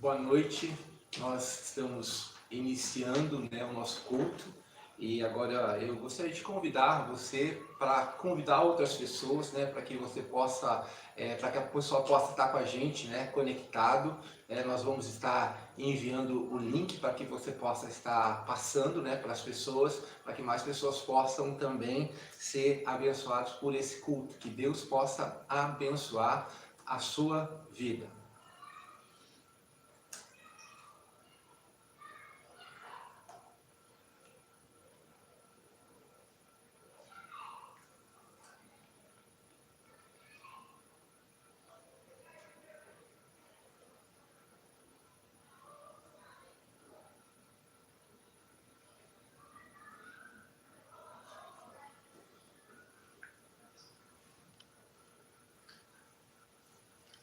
Boa noite, nós estamos iniciando, o nosso culto e agora eu gostaria de convidar você para convidar outras pessoas, para que você possa, para que a pessoa possa estar com a gente, conectado. Nós vamos estar enviando o link para que você possa estar passando, para as pessoas, para que mais pessoas possam também ser abençoados por esse culto, que Deus possa abençoar a sua vida.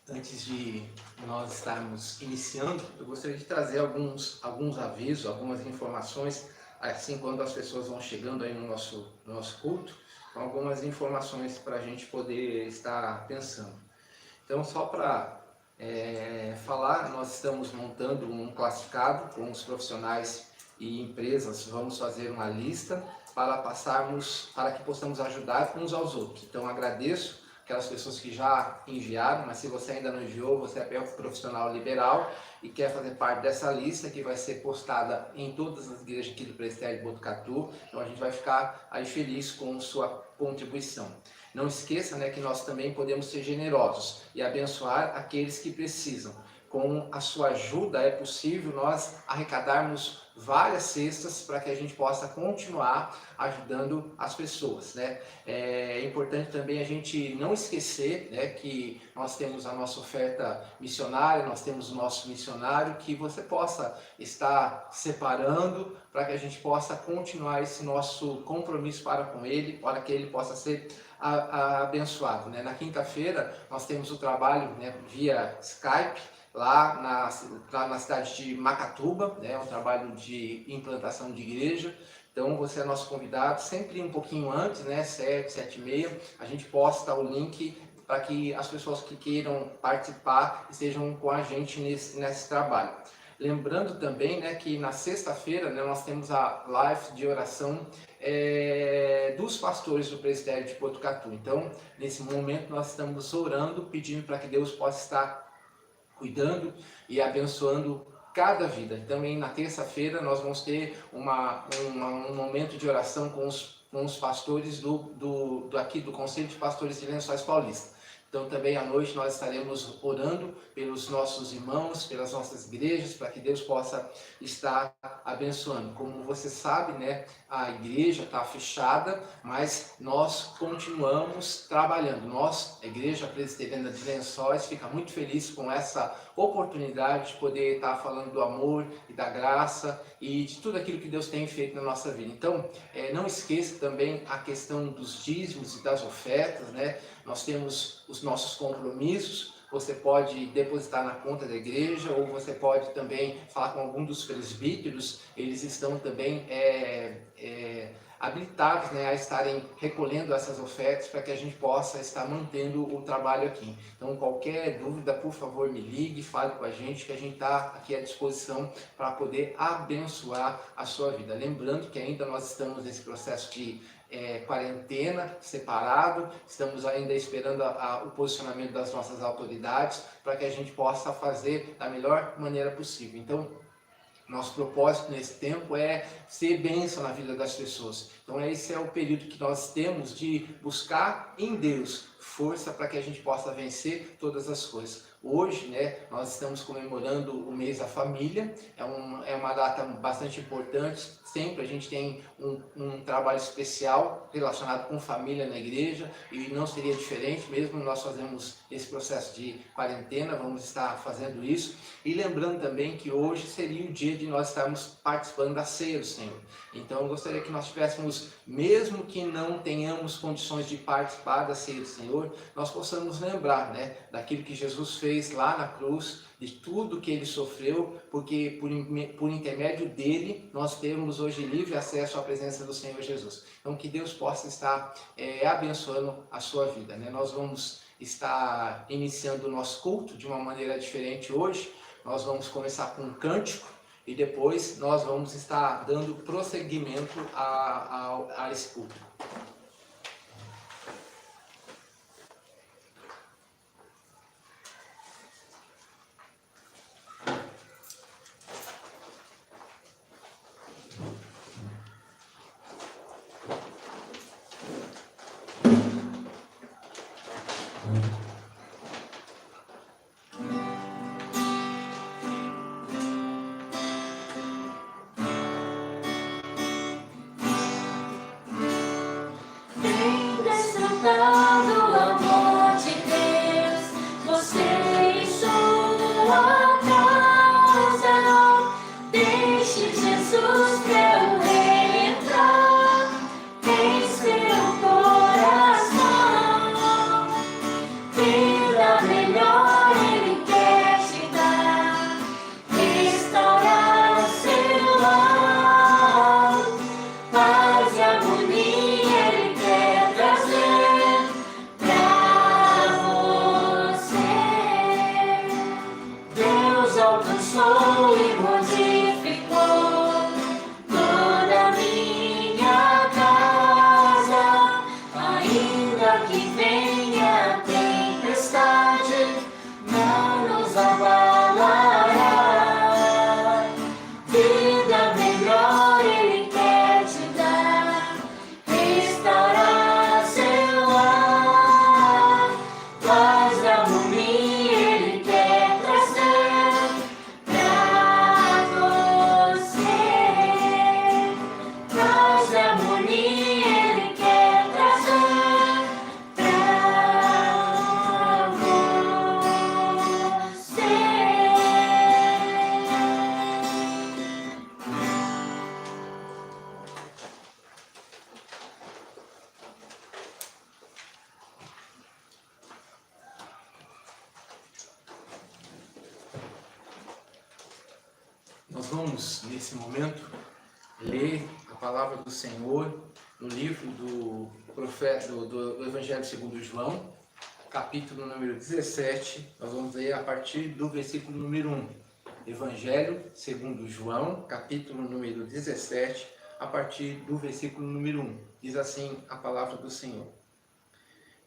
Antes de nós estarmos iniciando, eu gostaria de trazer alguns avisos, algumas informações, assim quando as pessoas vão chegando aí no nosso culto, com algumas informações para a gente poder estar pensando. Então, só para falar, nós estamos montando um classificado com os profissionais e empresas, vamos fazer uma lista para que possamos ajudar uns aos outros. Então, agradeço aquelas pessoas que já enviaram, mas se você ainda não enviou, você é profissional liberal e quer fazer parte dessa lista que vai ser postada em todas as igrejas aqui do Presbitério de Botucatu, então a gente vai ficar aí feliz com sua contribuição. Não esqueça, que nós também podemos ser generosos e abençoar aqueles que precisam. Com a sua ajuda é possível nós arrecadarmos várias cestas para que a gente possa continuar ajudando as pessoas, É importante também a gente não esquecer, que nós temos a nossa oferta missionária, nós temos o nosso missionário, que você possa estar separando para que a gente possa continuar esse nosso compromisso para com ele, para que ele possa ser abençoado. Na quinta-feira nós temos o trabalho via Skype, lá na cidade de Macatuba, um trabalho de implantação de igreja. Então você é nosso convidado, sempre um pouquinho antes, 7, 7h30, a gente posta o link para que as pessoas que queiram participar estejam com a gente nesse trabalho. Lembrando também que na sexta-feira nós temos a live de oração dos pastores do Presbitério de Botucatu. Então, nesse momento nós estamos orando, pedindo para que Deus possa estar cuidando e abençoando cada vida. Também na terça-feira nós vamos ter um momento de oração com os pastores aqui do Conselho de Pastores de Lençóis Paulista. Então também à noite nós estaremos orando pelos nossos irmãos, pelas nossas igrejas, para que Deus possa estar abençoando. Como você sabe, a igreja está fechada, mas nós continuamos trabalhando. Nós, a Igreja Presbiteriana de Lençóis, fica muito feliz com essa oportunidade de poder estar falando do amor e da graça e de tudo aquilo que Deus tem feito na nossa vida. Então, não esqueça também a questão dos dízimos e das ofertas, Nós temos os nossos compromissos. Você pode depositar na conta da igreja ou você pode também falar com algum dos presbíteros. Eles estão também habilitados a estarem recolhendo essas ofertas para que a gente possa estar mantendo o trabalho aqui. Então, qualquer dúvida, por favor, me ligue, fale com a gente, que a gente está aqui à disposição para poder abençoar a sua vida. Lembrando que ainda nós estamos nesse processo de quarentena, separado, estamos ainda esperando o posicionamento das nossas autoridades para que a gente possa fazer da melhor maneira possível. Então, nosso propósito nesse tempo é ser bênção na vida das pessoas. Então esse é o período que nós temos de buscar em Deus força para que a gente possa vencer todas as coisas. Hoje, nós estamos comemorando o mês da família, é uma data bastante importante, sempre a gente tem um trabalho especial relacionado com família na igreja e não seria diferente, mesmo nós fazemos esse processo de quarentena, vamos estar fazendo isso. E lembrando também que hoje seria o dia de nós estarmos participando da ceia do Senhor. Então eu gostaria que nós tivéssemos, mesmo que não tenhamos condições de participar da ceia do Senhor, nós possamos lembrar daquilo que Jesus fez lá na cruz, de tudo que ele sofreu, porque por intermédio dele nós temos hoje livre acesso à presença do Senhor Jesus. Então que Deus possa estar abençoando a sua vida. Nós vamos estar iniciando o nosso culto de uma maneira diferente hoje, nós vamos começar com um cântico e depois nós vamos estar dando prosseguimento a esse culto. Nós vamos, nesse momento, ler a palavra do Senhor no livro do Evangelho segundo João, capítulo número 17. Nós vamos ler a partir do versículo número 1. Evangelho segundo João, capítulo número 17, a partir do versículo número 1. Diz assim a palavra do Senhor.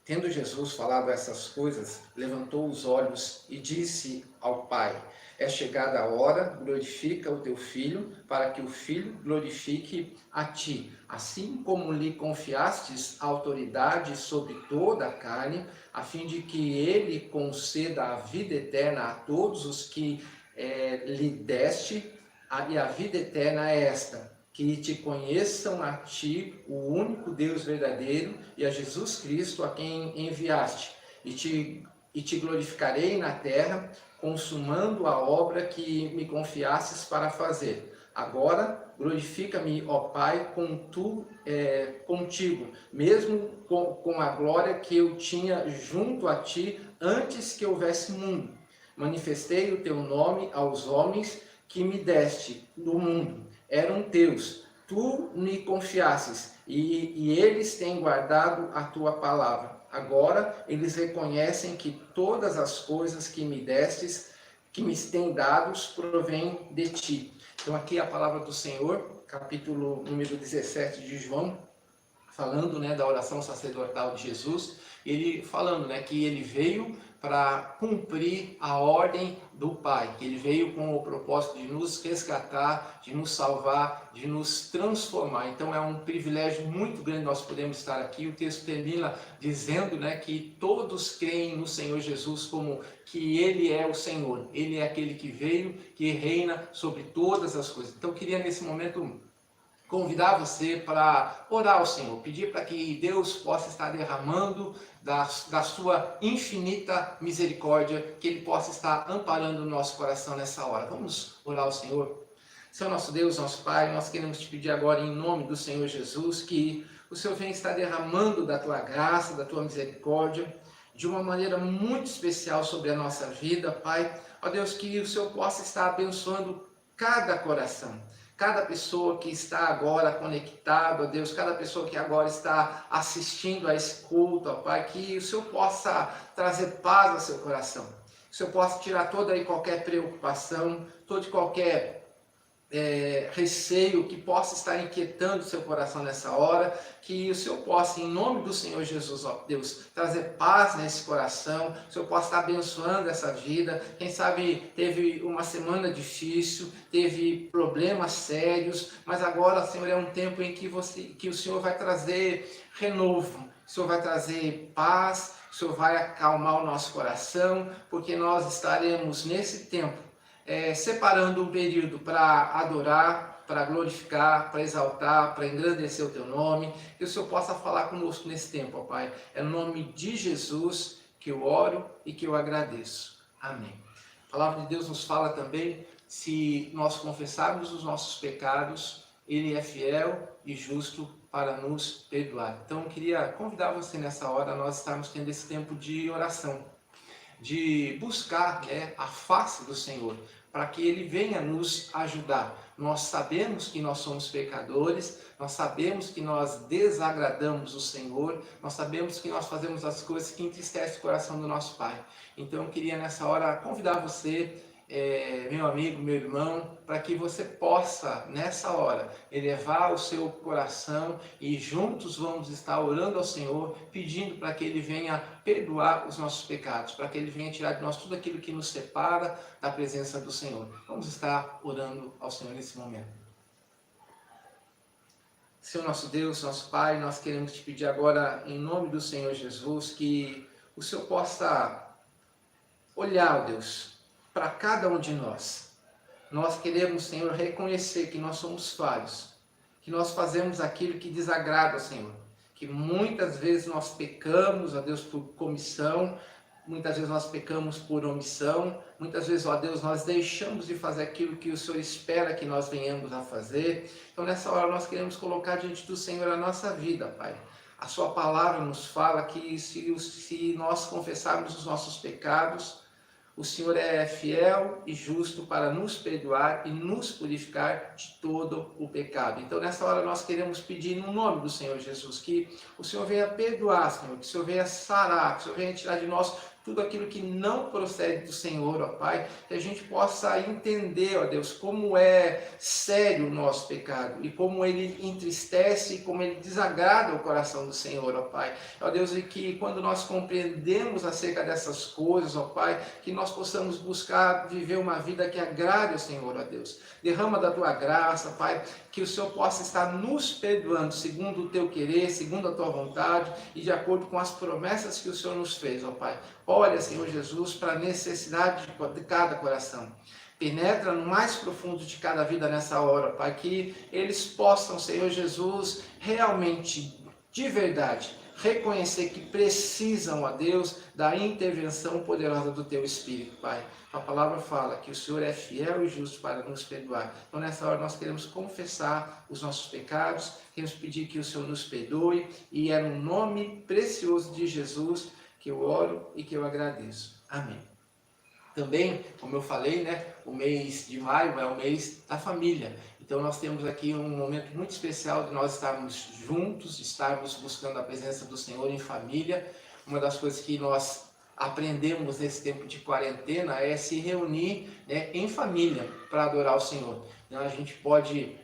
Tendo Jesus falado essas coisas, levantou os olhos e disse ao Pai: é chegada a hora, glorifica o teu Filho, para que o Filho glorifique a ti. Assim como lhe confiastes autoridade sobre toda a carne, a fim de que ele conceda a vida eterna a todos os que lhe deste, e a vida eterna é esta: que te conheçam a ti, o único Deus verdadeiro, e a Jesus Cristo, a quem enviaste, e te glorificarei na terra, consumando a obra que me confiastes para fazer. Agora, glorifica-me, ó Pai, contigo, mesmo com a glória que eu tinha junto a ti antes que houvesse mundo. Manifestei o teu nome aos homens que me deste do mundo. Eram teus, tu me confiastes, e eles têm guardado a tua palavra. Agora eles reconhecem que todas as coisas que me destes, que me têm dados, provêm de ti. Então aqui a palavra do Senhor, capítulo número 17 de João, falando, da oração sacerdotal de Jesus, ele falando, que ele veio para cumprir a ordem do Pai, que ele veio com o propósito de nos resgatar, de nos salvar, de nos transformar. Então é um privilégio muito grande nós podemos estar aqui. O texto termina dizendo, que todos creem no Senhor Jesus como que Ele é o Senhor, Ele é aquele que veio, que reina sobre todas as coisas. Então eu queria nesse momento convidar você para orar ao Senhor, pedir para que Deus possa estar derramando da sua infinita misericórdia, que Ele possa estar amparando o nosso coração nessa hora. Vamos orar ao Senhor? Senhor nosso Deus, nosso Pai, nós queremos te pedir agora em nome do Senhor Jesus, que o Senhor venha estar derramando da tua graça, da tua misericórdia, de uma maneira muito especial sobre a nossa vida, Pai. Ó Deus, que o Senhor possa estar abençoando cada coração, cada pessoa que está agora conectado, ó Deus, cada pessoa que agora está assistindo a esse culto, ó Pai, que o Senhor possa trazer paz ao seu coração. Que o o Senhor possa tirar toda e qualquer preocupação, todo e qualquer receio que possa estar inquietando o seu coração nessa hora, que o Senhor possa, em nome do Senhor Jesus, ó Deus, trazer paz nesse coração, o Senhor possa estar abençoando essa vida. Quem sabe teve uma semana difícil, teve problemas sérios, mas agora, Senhor, é um tempo em que o Senhor vai trazer renovo, o Senhor vai trazer paz, o Senhor vai acalmar o nosso coração, porque nós estaremos nesse tempo separando um período para adorar, para glorificar, para exaltar, para engrandecer o teu nome, que o Senhor possa falar conosco nesse tempo, ó Pai. É no nome de Jesus que eu oro e que eu agradeço. Amém. A palavra de Deus nos fala também, se nós confessarmos os nossos pecados, Ele é fiel e justo para nos perdoar. Então, eu queria convidar você nessa hora, nós estarmos tendo esse tempo de oração, de buscar a face do Senhor, para que Ele venha nos ajudar. Nós sabemos que nós somos pecadores, nós sabemos que nós desagradamos o Senhor, nós sabemos que nós fazemos as coisas que entristecem o coração do nosso Pai. Então eu queria nessa hora convidar você, meu amigo, meu irmão, para que você possa, nessa hora, elevar o seu coração e juntos vamos estar orando ao Senhor, pedindo para que Ele venha perdoar os nossos pecados, para que Ele venha tirar de nós tudo aquilo que nos separa da presença do Senhor. Vamos estar orando ao Senhor nesse momento. Senhor nosso Deus, nosso Pai, nós queremos te pedir agora, em nome do Senhor Jesus, que o Senhor possa olhar, ó Deus, para cada um de nós. Nós queremos, Senhor, reconhecer que nós somos falhos, que nós fazemos aquilo que desagrada ao Senhor, que muitas vezes nós pecamos, ó Deus, por comissão, muitas vezes nós pecamos por omissão, muitas vezes, ó Deus, nós deixamos de fazer aquilo que o Senhor espera que nós venhamos a fazer. Então, nessa hora, nós queremos colocar diante do Senhor a nossa vida, Pai. A sua palavra nos fala que se nós confessarmos os nossos pecados, o Senhor é fiel e justo para nos perdoar e nos purificar de todo o pecado. Então, nessa hora, nós queremos pedir no nome do Senhor Jesus que o Senhor venha perdoar, Senhor, que o Senhor venha sarar, que o Senhor venha tirar de nós tudo aquilo que não procede do Senhor, ó Pai, que a gente possa entender, ó Deus, como é sério o nosso pecado e como ele entristece e como ele desagrada o coração do Senhor, ó Pai. Ó Deus, e que quando nós compreendemos acerca dessas coisas, ó Pai, que nós possamos buscar viver uma vida que agrade ao Senhor, ó Deus. Derrama da tua graça, Pai, que o Senhor possa estar nos perdoando segundo o teu querer, segundo a tua vontade e de acordo com as promessas que o Senhor nos fez, ó Pai. Olha, Senhor Jesus, para a necessidade de cada coração. Penetra no mais profundo de cada vida nessa hora, Pai, que eles possam, Senhor Jesus, realmente, de verdade, reconhecer que precisam, ó Deus, da intervenção poderosa do Teu Espírito, Pai. A palavra fala que o Senhor é fiel e justo para nos perdoar. Então, nessa hora, nós queremos confessar os nossos pecados, queremos pedir que o Senhor nos perdoe, e é no nome precioso de Jesus que eu oro e que eu agradeço. Amém. Também, como eu falei, o mês de maio é o mês da família. Então nós temos aqui um momento muito especial de nós estarmos juntos, estarmos buscando a presença do Senhor em família. Uma das coisas que nós aprendemos nesse tempo de quarentena é se reunir em família para adorar o Senhor. Então a gente pode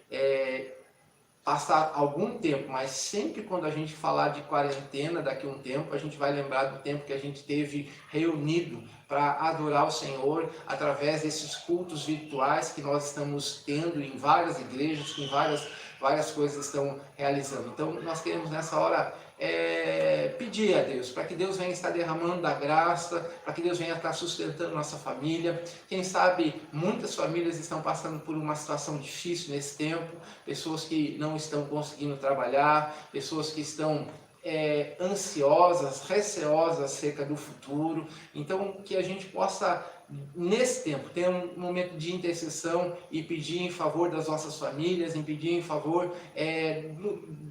passar algum tempo, mas sempre quando a gente falar de quarentena, daqui a um tempo, a gente vai lembrar do tempo que a gente teve reunido para adorar o Senhor através desses cultos virtuais que nós estamos tendo em várias igrejas, que várias coisas estão realizando. Então, nós queremos nessa hora pedir a Deus, para que Deus venha estar derramando da graça, para que Deus venha estar sustentando nossa família. Quem sabe muitas famílias estão passando por uma situação difícil nesse tempo, pessoas que não estão conseguindo trabalhar, pessoas que estão ansiosas, receosas acerca do futuro. Então, que a gente possa nesse tempo, ter um momento de intercessão e pedir em favor das nossas famílias, em pedir em favor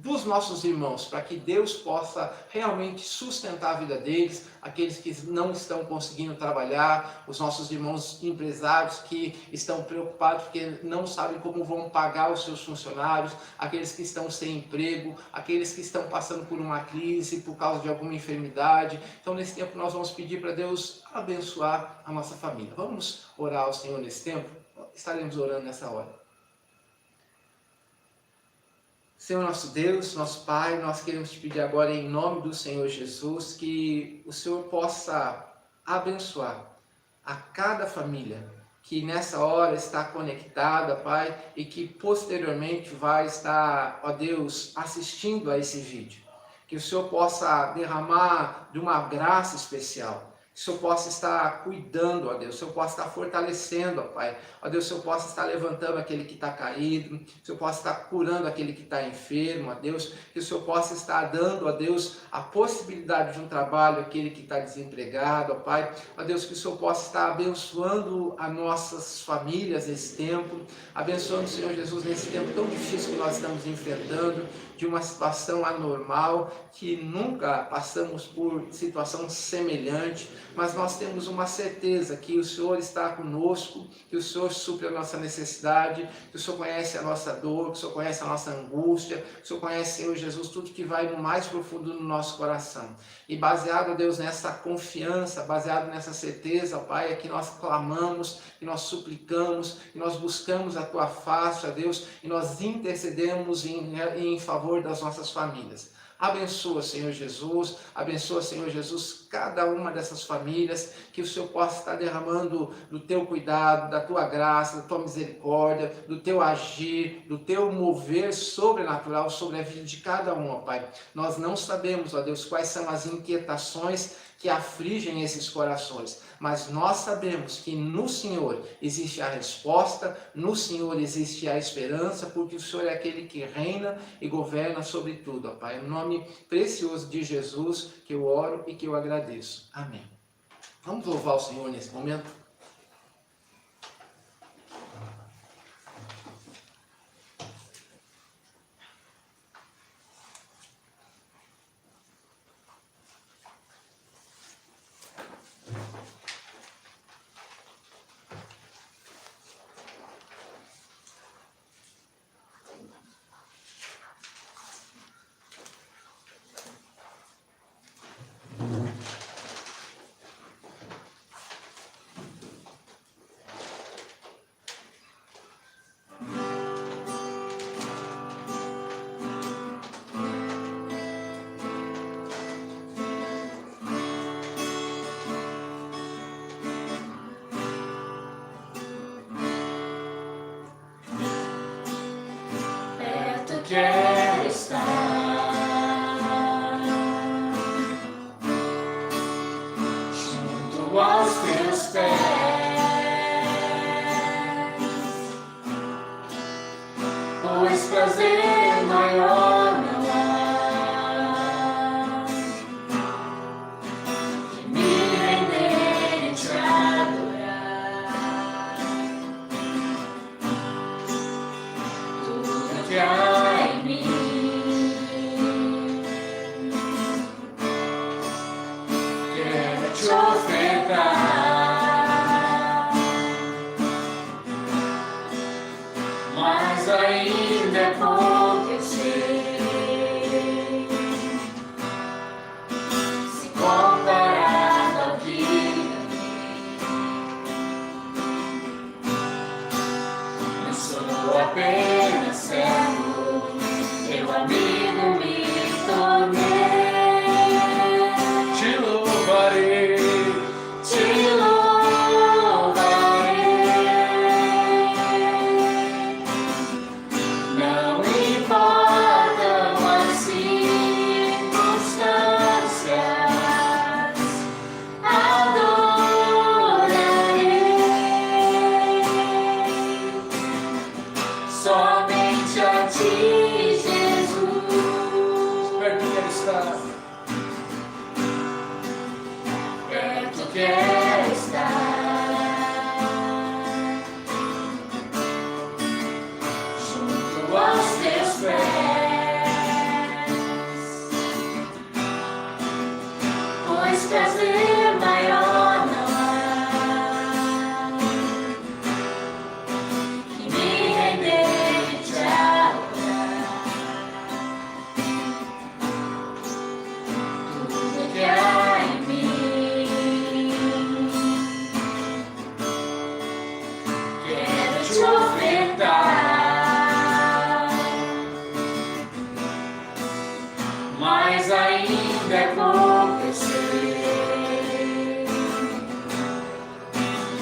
dos nossos irmãos, para que Deus possa realmente sustentar a vida deles, aqueles que não estão conseguindo trabalhar, os nossos irmãos empresários que estão preocupados porque não sabem como vão pagar os seus funcionários, aqueles que estão sem emprego, aqueles que estão passando por uma crise por causa de alguma enfermidade. Então, nesse tempo, nós vamos pedir para Deus abençoar a nossa família. Vamos orar ao Senhor nesse tempo? Estaremos orando nessa hora. Senhor nosso Deus, nosso Pai, nós queremos te pedir agora em nome do Senhor Jesus que o Senhor possa abençoar a cada família que nessa hora está conectada, Pai, e que posteriormente vai estar, ó Deus, assistindo a esse vídeo. Que o Senhor possa derramar de uma graça especial. Que o Senhor possa estar cuidando, ó Deus, que o Senhor possa estar fortalecendo, ó Pai. Ó Deus, que o Senhor possa estar levantando aquele que está caído, que o Senhor possa estar curando aquele que está enfermo, ó Deus, que o Senhor possa estar dando, ó Deus, a possibilidade de um trabalho àquele que está desempregado, ó Pai. Ó Deus, que o Senhor possa estar abençoando as nossas famílias nesse tempo, abençoando o Senhor Jesus nesse tempo tão difícil que nós estamos enfrentando, de uma situação anormal, que nunca passamos por situação semelhante, mas nós temos uma certeza que o Senhor está conosco, que o Senhor supre a nossa necessidade, que o Senhor conhece a nossa dor, que o Senhor conhece a nossa angústia, que o Senhor conhece, Senhor Jesus, tudo que vai no mais profundo do nosso coração. E baseado, Deus, nessa confiança, baseado nessa certeza, Pai, é que nós clamamos, que nós suplicamos, que nós buscamos a Tua face, ó Deus, e nós intercedemos em favor das nossas famílias. Abençoa, Senhor Jesus, cada uma dessas famílias, que o Senhor possa estar derramando do Teu cuidado, da Tua graça, da Tua misericórdia, do Teu agir, do Teu mover sobrenatural sobre a vida de cada um, ó Pai. Nós não sabemos, ó Deus, quais são as inquietações que afligem esses corações, mas nós sabemos que no Senhor existe a resposta, no Senhor existe a esperança, porque o Senhor é aquele que reina e governa sobre tudo, ó Pai. Em nome precioso de Jesus que eu oro e que eu agradeço. Amém. Vamos louvar o Senhor nesse momento? Quero estar junto aos Teus pés, pois prazer maior não há que me render e Te adorar. Tudo que há Te ofertar prazer maior não há que me render e te adorar. Tudo que há em mim quero te ofertar, mas ainda é pouco, eu sei,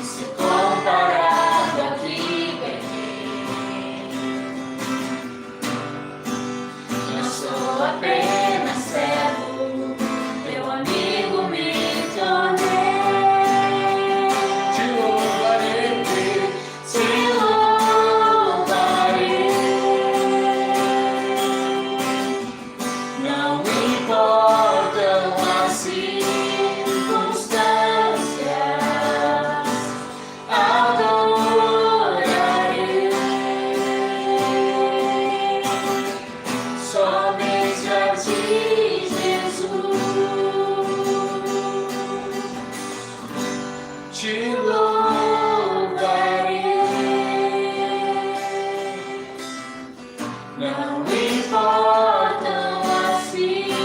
se comparado ao que ganhei. Não sou apenas servo, teu amigo me tornei. Te louvarei, te louvarei. Não importam as circunstâncias, adorarei somente a ti, Jesus. Te louvarei. Não importam as circunstâncias,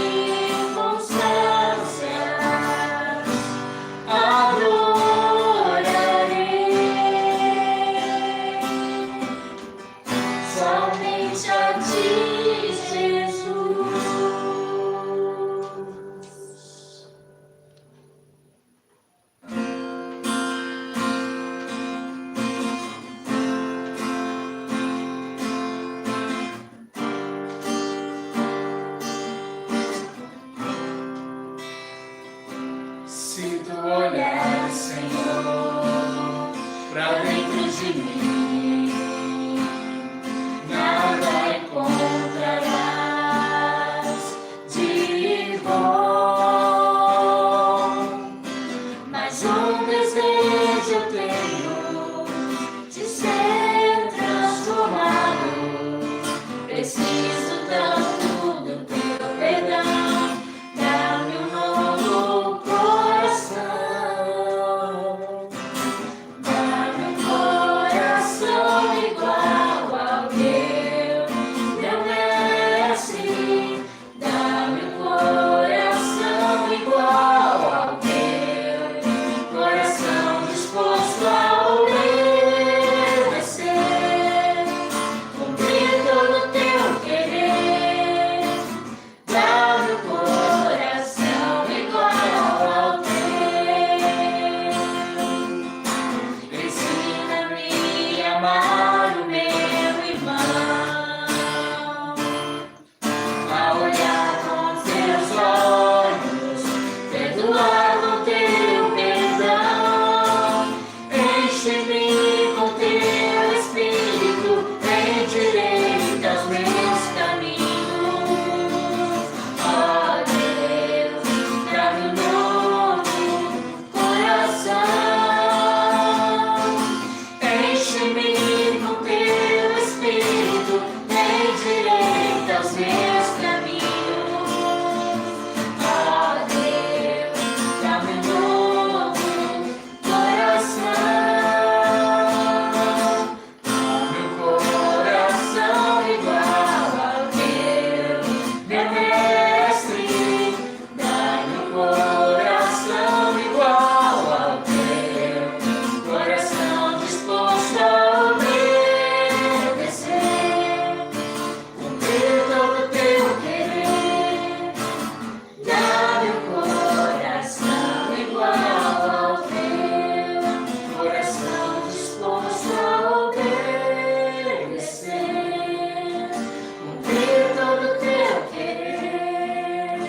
adorarei somente a ti, Jesus. Se tu olhares, Senhor, pra dentro de mim, nada encontrarás de bom, mas um desejo eu tenho de ser transformado. Preciso tanto do teu perdão. Dá-me um novo coração. Dá-me um coração igual ao teu, meu mestre. Dá-me um coração igual ao teu, coração disposto a obedecer, cumprir todo o teu querer. Dá-me um coração igual ao teu. Ensina-me a amar o meu irmão, a olhar com teus olhos, perdoar com teu perdão. Enche-me com teu Espírito, endireita os meus caminhos. Ó Deus, dá-me um novo coração. Enche-me com teu Espírito, endireita os meus caminhos. Ó Deus, dá-me um novo coração. Dá-me um coração igual ao teu, meu mestre. Dá-me um coração igual ao teu, coração disposto a obedecer, cumprir todo o teu querer. Dá-me um coração igual ao teu, coração disposto a obedecer, cumprir todo o teu querer.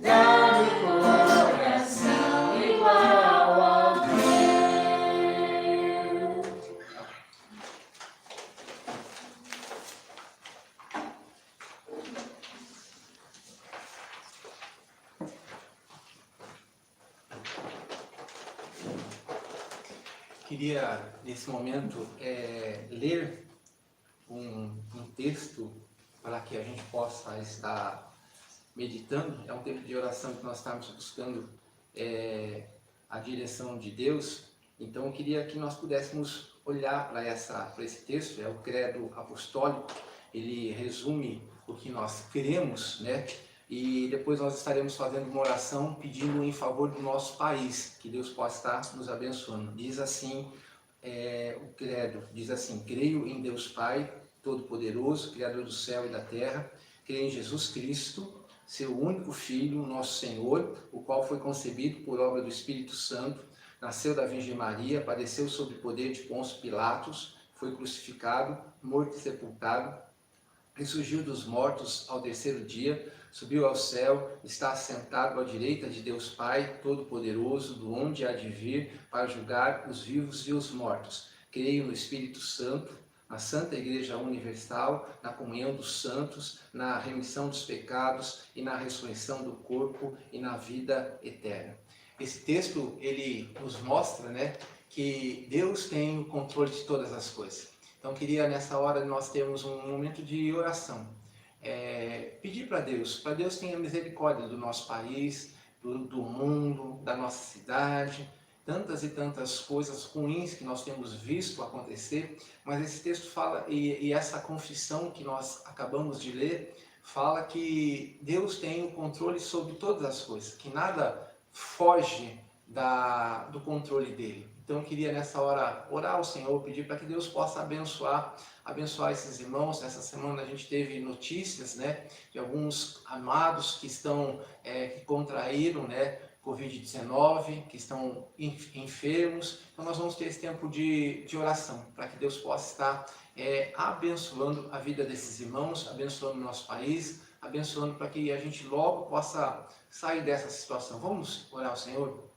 Dá-me um coração igual ao teu. Queria, nesse momento, ler um texto para que a gente possa estar meditando. É um tempo de oração que nós estamos buscando a direção de Deus. Então eu queria que nós pudéssemos olhar para esse texto, é o credo apostólico, ele resume o que nós queremos, né? E depois nós estaremos fazendo uma oração pedindo em favor do nosso país, que Deus possa estar nos abençoando. Diz assim, o credo, diz assim: creio em Deus Pai Todo-Poderoso, Criador do céu e da terra, creio em Jesus Cristo, seu único Filho, nosso Senhor, o qual foi concebido por obra do Espírito Santo, nasceu da Virgem Maria, padeceu sob o poder de Pôncio Pilatos, foi crucificado, morto e sepultado, ressurgiu dos mortos ao terceiro dia, subiu ao céu, está assentado à direita de Deus Pai Todo-Poderoso, do onde há de vir para julgar os vivos e os mortos. Creio no Espírito Santo, na Santa Igreja Universal, na comunhão dos santos, na remissão dos pecados e na ressurreição do corpo e na vida eterna. Esse texto, ele nos mostra, né, que Deus tem o controle de todas as coisas. Então, queria nessa hora nós termos um momento de oração. Pedir para Deus tenha misericórdia do nosso país, do mundo, da nossa cidade, tantas e tantas coisas ruins que nós temos visto acontecer, mas esse texto fala, e essa confissão que nós acabamos de ler, fala que Deus tem o controle sobre todas as coisas, que nada foge do controle dele. Então eu queria nessa hora orar ao Senhor, pedir para que Deus possa abençoar esses irmãos. Essa semana a gente teve notícias, né, de alguns amados que que contraíram, né, Covid-19, que estão enfermos. Então nós vamos ter esse tempo de oração, para que Deus possa estar abençoando a vida desses irmãos, abençoando o nosso país, abençoando para que a gente logo possa sair dessa situação. Vamos orar ao Senhor?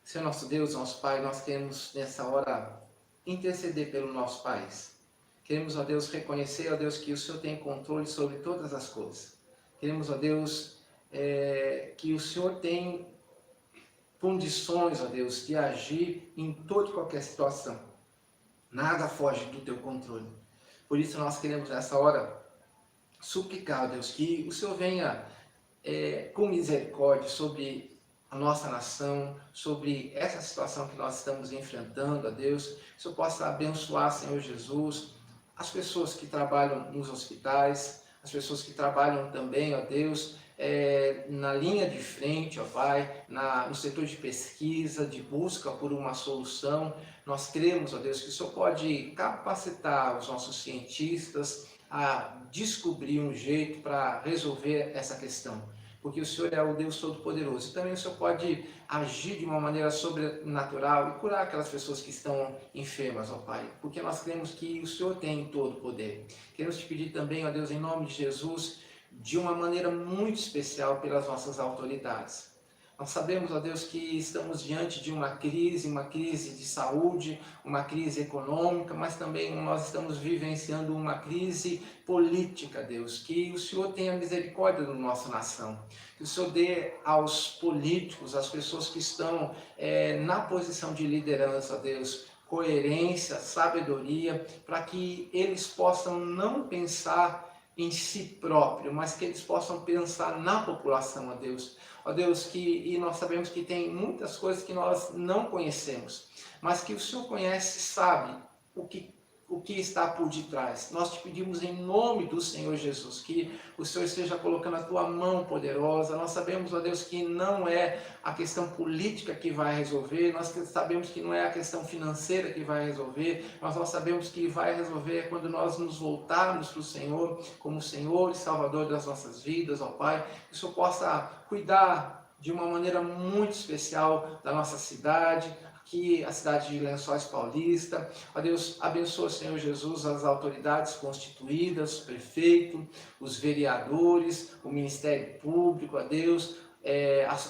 Senhor nosso Deus, nosso Pai, nós queremos nessa hora interceder pelo nosso país. Queremos, ó Deus, reconhecer, ó Deus, que o Senhor tem controle sobre todas as coisas. Queremos, ó Deus, que o Senhor tem condições, ó Deus, de agir em toda e qualquer situação. Nada foge do teu controle. Por isso nós queremos nessa hora suplicar, ó Deus, que o Senhor venha com misericórdia sobre a nossa nação, sobre essa situação que nós estamos enfrentando, ó Deus. Que o Senhor possa abençoar, Senhor Jesus, as pessoas que trabalham nos hospitais, as pessoas que trabalham também, ó Deus, na linha de frente, ó Pai, no setor de pesquisa, de busca por uma solução. Nós cremos, ó Deus, que o Senhor pode capacitar os nossos cientistas a descobrir um jeito para resolver essa questão, porque o Senhor é o Deus Todo-Poderoso. Também o Senhor pode agir de uma maneira sobrenatural e curar aquelas pessoas que estão enfermas, ó Pai, porque nós cremos que o Senhor tem todo o poder. Queremos te pedir também, ó Deus, em nome de Jesus, de uma maneira muito especial pelas nossas autoridades. Nós sabemos, ó Deus, que estamos diante de uma crise de saúde, uma crise econômica, mas também nós estamos vivenciando uma crise política, Deus. Que o Senhor tenha misericórdia da nossa nação. Que o Senhor dê aos políticos, às pessoas que estão na posição de liderança, Deus, coerência, sabedoria, para que eles possam não pensar em si próprio, mas que eles possam pensar na população, ó Deus. Ó Deus, e nós sabemos que tem muitas coisas que nós não conhecemos, mas que o Senhor conhece e sabe o que está por detrás. Nós te pedimos em nome do Senhor Jesus, que o Senhor esteja colocando a tua mão poderosa. Nós sabemos, ó Deus, que não é a questão política que vai resolver, nós sabemos que não é a questão financeira que vai resolver, mas nós sabemos que vai resolver quando nós nos voltarmos para o Senhor, como Senhor e Salvador das nossas vidas, ó Pai. Que o Senhor possa cuidar de uma maneira muito especial da nossa cidade, aqui a cidade de Lençóis Paulista. Ó Deus, abençoa, Senhor Jesus, as autoridades constituídas, o prefeito, os vereadores, o Ministério Público, ó Deus,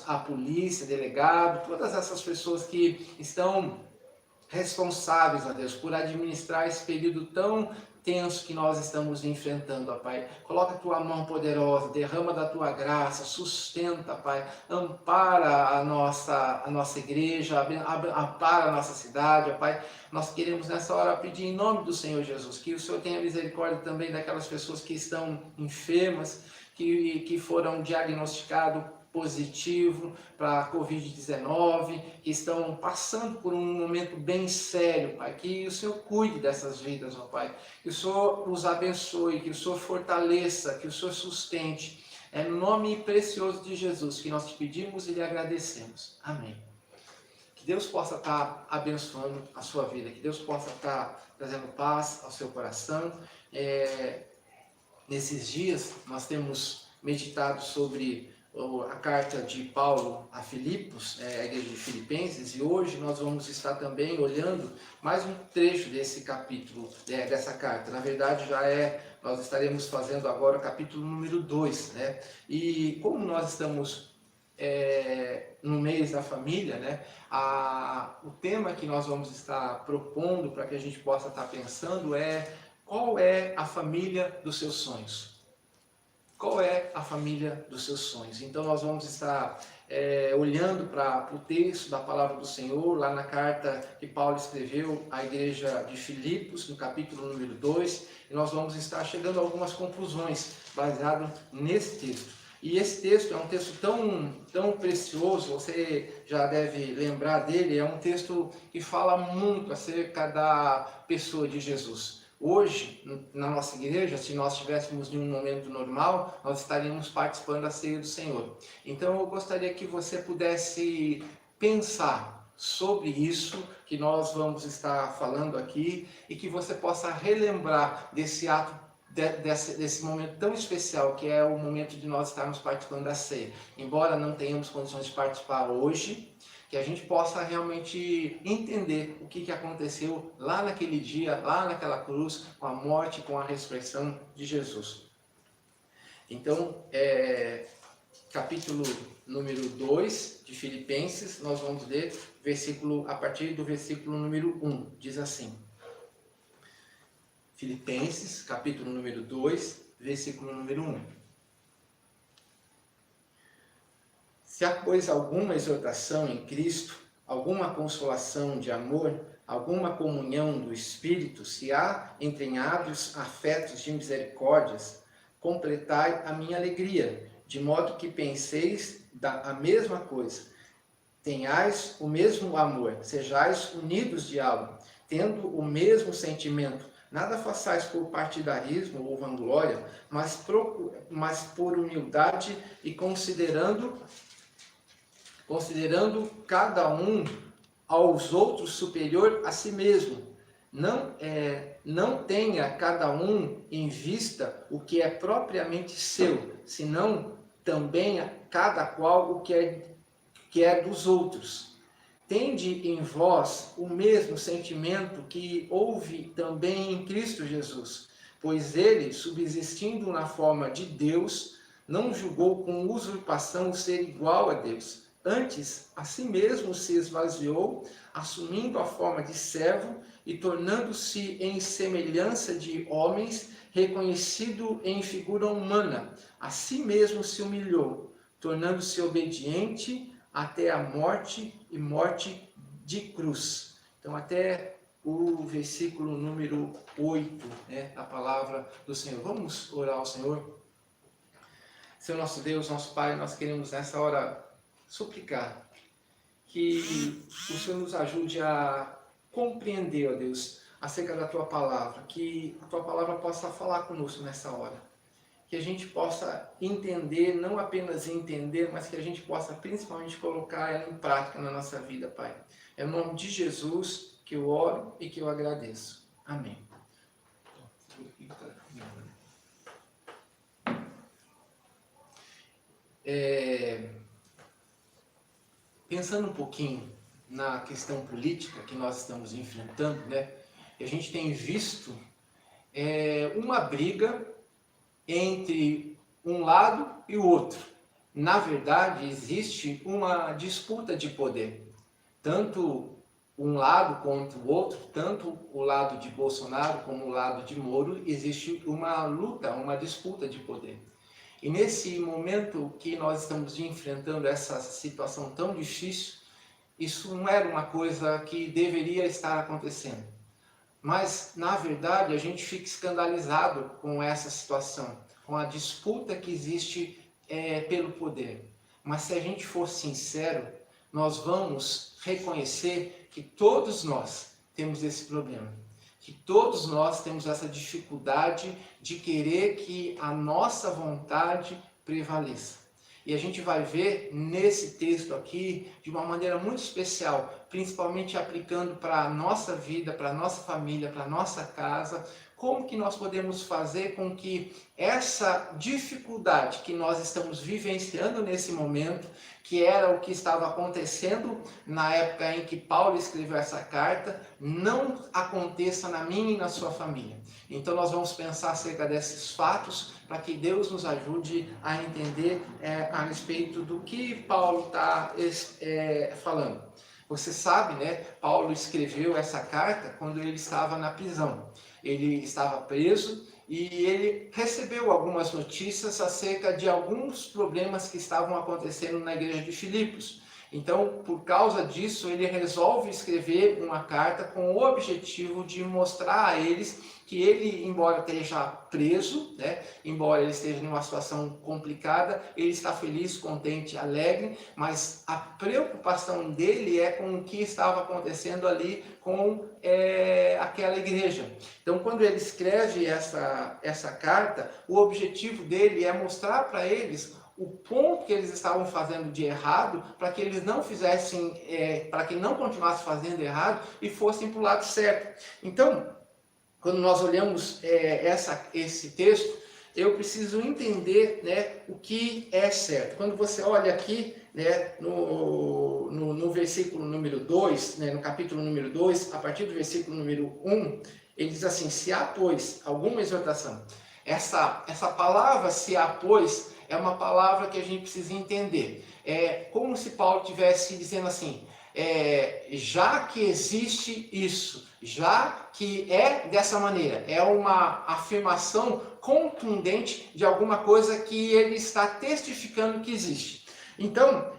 a polícia, delegado, todas essas pessoas que estão responsáveis, ó Deus, por administrar esse período tão tenso que nós estamos enfrentando, ó Pai. Coloca a tua mão poderosa, derrama da tua graça, sustenta, Pai, ampara a nossa igreja, ampara a nossa cidade, ó Pai. Nós queremos nessa hora pedir em nome do Senhor Jesus, que o Senhor tenha misericórdia também daquelas pessoas que estão enfermas, que foram diagnosticados positivo para a Covid-19, que estão passando por um momento bem sério, Pai. Que o Senhor cuide dessas vidas, ó Pai. Que o Senhor os abençoe, que o Senhor fortaleça, que o Senhor sustente. É no nome precioso de Jesus que nós te pedimos e lhe agradecemos. Amém. Que Deus possa estar abençoando a sua vida, que Deus possa estar trazendo paz ao seu coração. Nesses dias nós temos meditado sobre a carta de Paulo a Filipos, a igreja de Filipenses, e hoje nós vamos estar também olhando mais um trecho desse capítulo, dessa carta. Na verdade, nós estaremos fazendo agora o capítulo número 2, né? E como nós estamos no mês da família, né? O tema que nós vamos estar propondo para que a gente possa estar pensando qual é a família dos seus sonhos? Qual é a família dos seus sonhos? Então nós vamos estar olhando para o texto da palavra do Senhor, lá na carta que Paulo escreveu à igreja de Filipos, no capítulo número 2, e nós vamos estar chegando a algumas conclusões baseado nesse texto. E esse texto é um texto tão precioso, você já deve lembrar dele, é um texto que fala muito acerca da pessoa de Jesus. Hoje, na nossa igreja, se nós estivéssemos em um momento normal, nós estaríamos participando da ceia do Senhor. Então eu gostaria que você pudesse pensar sobre isso que nós vamos estar falando aqui e que você possa relembrar desse ato, desse momento tão especial que é o momento de nós estarmos participando da ceia. Embora não tenhamos condições de participar hoje, que a gente possa realmente entender o que aconteceu lá naquele dia, lá naquela cruz, com a morte, com a ressurreição de Jesus. Então, capítulo número 2 de Filipenses, nós vamos ler a partir do versículo número 1, diz assim. Filipenses, capítulo número 2, versículo número 1. Se há, pois, alguma exortação em Cristo, alguma consolação de amor, alguma comunhão do Espírito, se há entranhados afetos de misericórdias, completai a minha alegria, de modo que penseis a mesma coisa, tenhais o mesmo amor, sejais unidos de alma, tendo o mesmo sentimento. Nada façais por partidarismo ou vanglória, mas por humildade e considerando cada um aos outros superior a si mesmo. Não tenha cada um em vista o que é propriamente seu, senão também cada qual o que é dos outros. Tende em vós o mesmo sentimento que houve também em Cristo Jesus, pois ele, subsistindo na forma de Deus, não julgou com usurpação o ser igual a Deus. Antes, a si mesmo se esvaziou, assumindo a forma de servo e tornando-se em semelhança de homens, reconhecido em figura humana. A si mesmo se humilhou, tornando-se obediente até a morte e morte de cruz. Então, até o versículo número 8, né, a palavra do Senhor. Vamos orar ao Senhor? Senhor nosso Deus, nosso Pai, nós queremos nessa hora suplicar que o Senhor nos ajude a compreender, ó Deus, acerca da Tua Palavra, que a Tua Palavra possa falar conosco nessa hora, que a gente possa entender, não apenas entender, mas que a gente possa principalmente colocar ela em prática na nossa vida, Pai. É no nome de Jesus que eu oro e que eu agradeço. Amém. Pensando um pouquinho na questão política que nós estamos enfrentando, né? A gente tem visto uma briga entre um lado e o outro. Na verdade, existe uma disputa de poder. Tanto um lado contra o outro, tanto o lado de Bolsonaro como o lado de Moro, existe uma luta, uma disputa de poder. E nesse momento que nós estamos enfrentando essa situação tão difícil, isso não era uma coisa que deveria estar acontecendo. Mas, na verdade, a gente fica escandalizado com essa situação, com a disputa que existe pelo poder. Mas se a gente for sincero, nós vamos reconhecer que todos nós temos esse problema. Que todos nós temos essa dificuldade de querer que a nossa vontade prevaleça. E a gente vai ver nesse texto aqui, de uma maneira muito especial, principalmente aplicando para a nossa vida, para a nossa família, para a nossa casa, como que nós podemos fazer com que essa dificuldade que nós estamos vivenciando nesse momento, que era o que estava acontecendo na época em que Paulo escreveu essa carta, não aconteça na minha e na sua família. Então nós vamos pensar acerca desses fatos, para que Deus nos ajude a entender a respeito do que Paulo está falando. Você sabe, né? Paulo escreveu essa carta quando ele estava na prisão. Ele estava preso e ele recebeu algumas notícias acerca de alguns problemas que estavam acontecendo na igreja de Filipos. Então, por causa disso, ele resolve escrever uma carta com o objetivo de mostrar a eles que ele, embora esteja preso, né, embora ele esteja numa situação complicada, ele está feliz, contente, alegre, mas a preocupação dele é com o que estava acontecendo ali com aquela igreja. Então, quando ele escreve essa carta, o objetivo dele é mostrar para eles o ponto que eles estavam fazendo de errado, para que eles não fizessem, para que não continuassem fazendo errado e fossem para o lado certo. Então, quando nós olhamos esse texto, eu preciso entender, né, o que é certo. Quando você olha aqui, né, no versículo número 2, né, no capítulo número 2, a partir do versículo número 1, ele diz assim: se há, pois, alguma exortação. Essa palavra, se há, pois, é uma palavra que a gente precisa entender. É como se Paulo estivesse dizendo assim: já que existe isso, já que é dessa maneira, é uma afirmação contundente de alguma coisa que ele está testificando que existe. Então,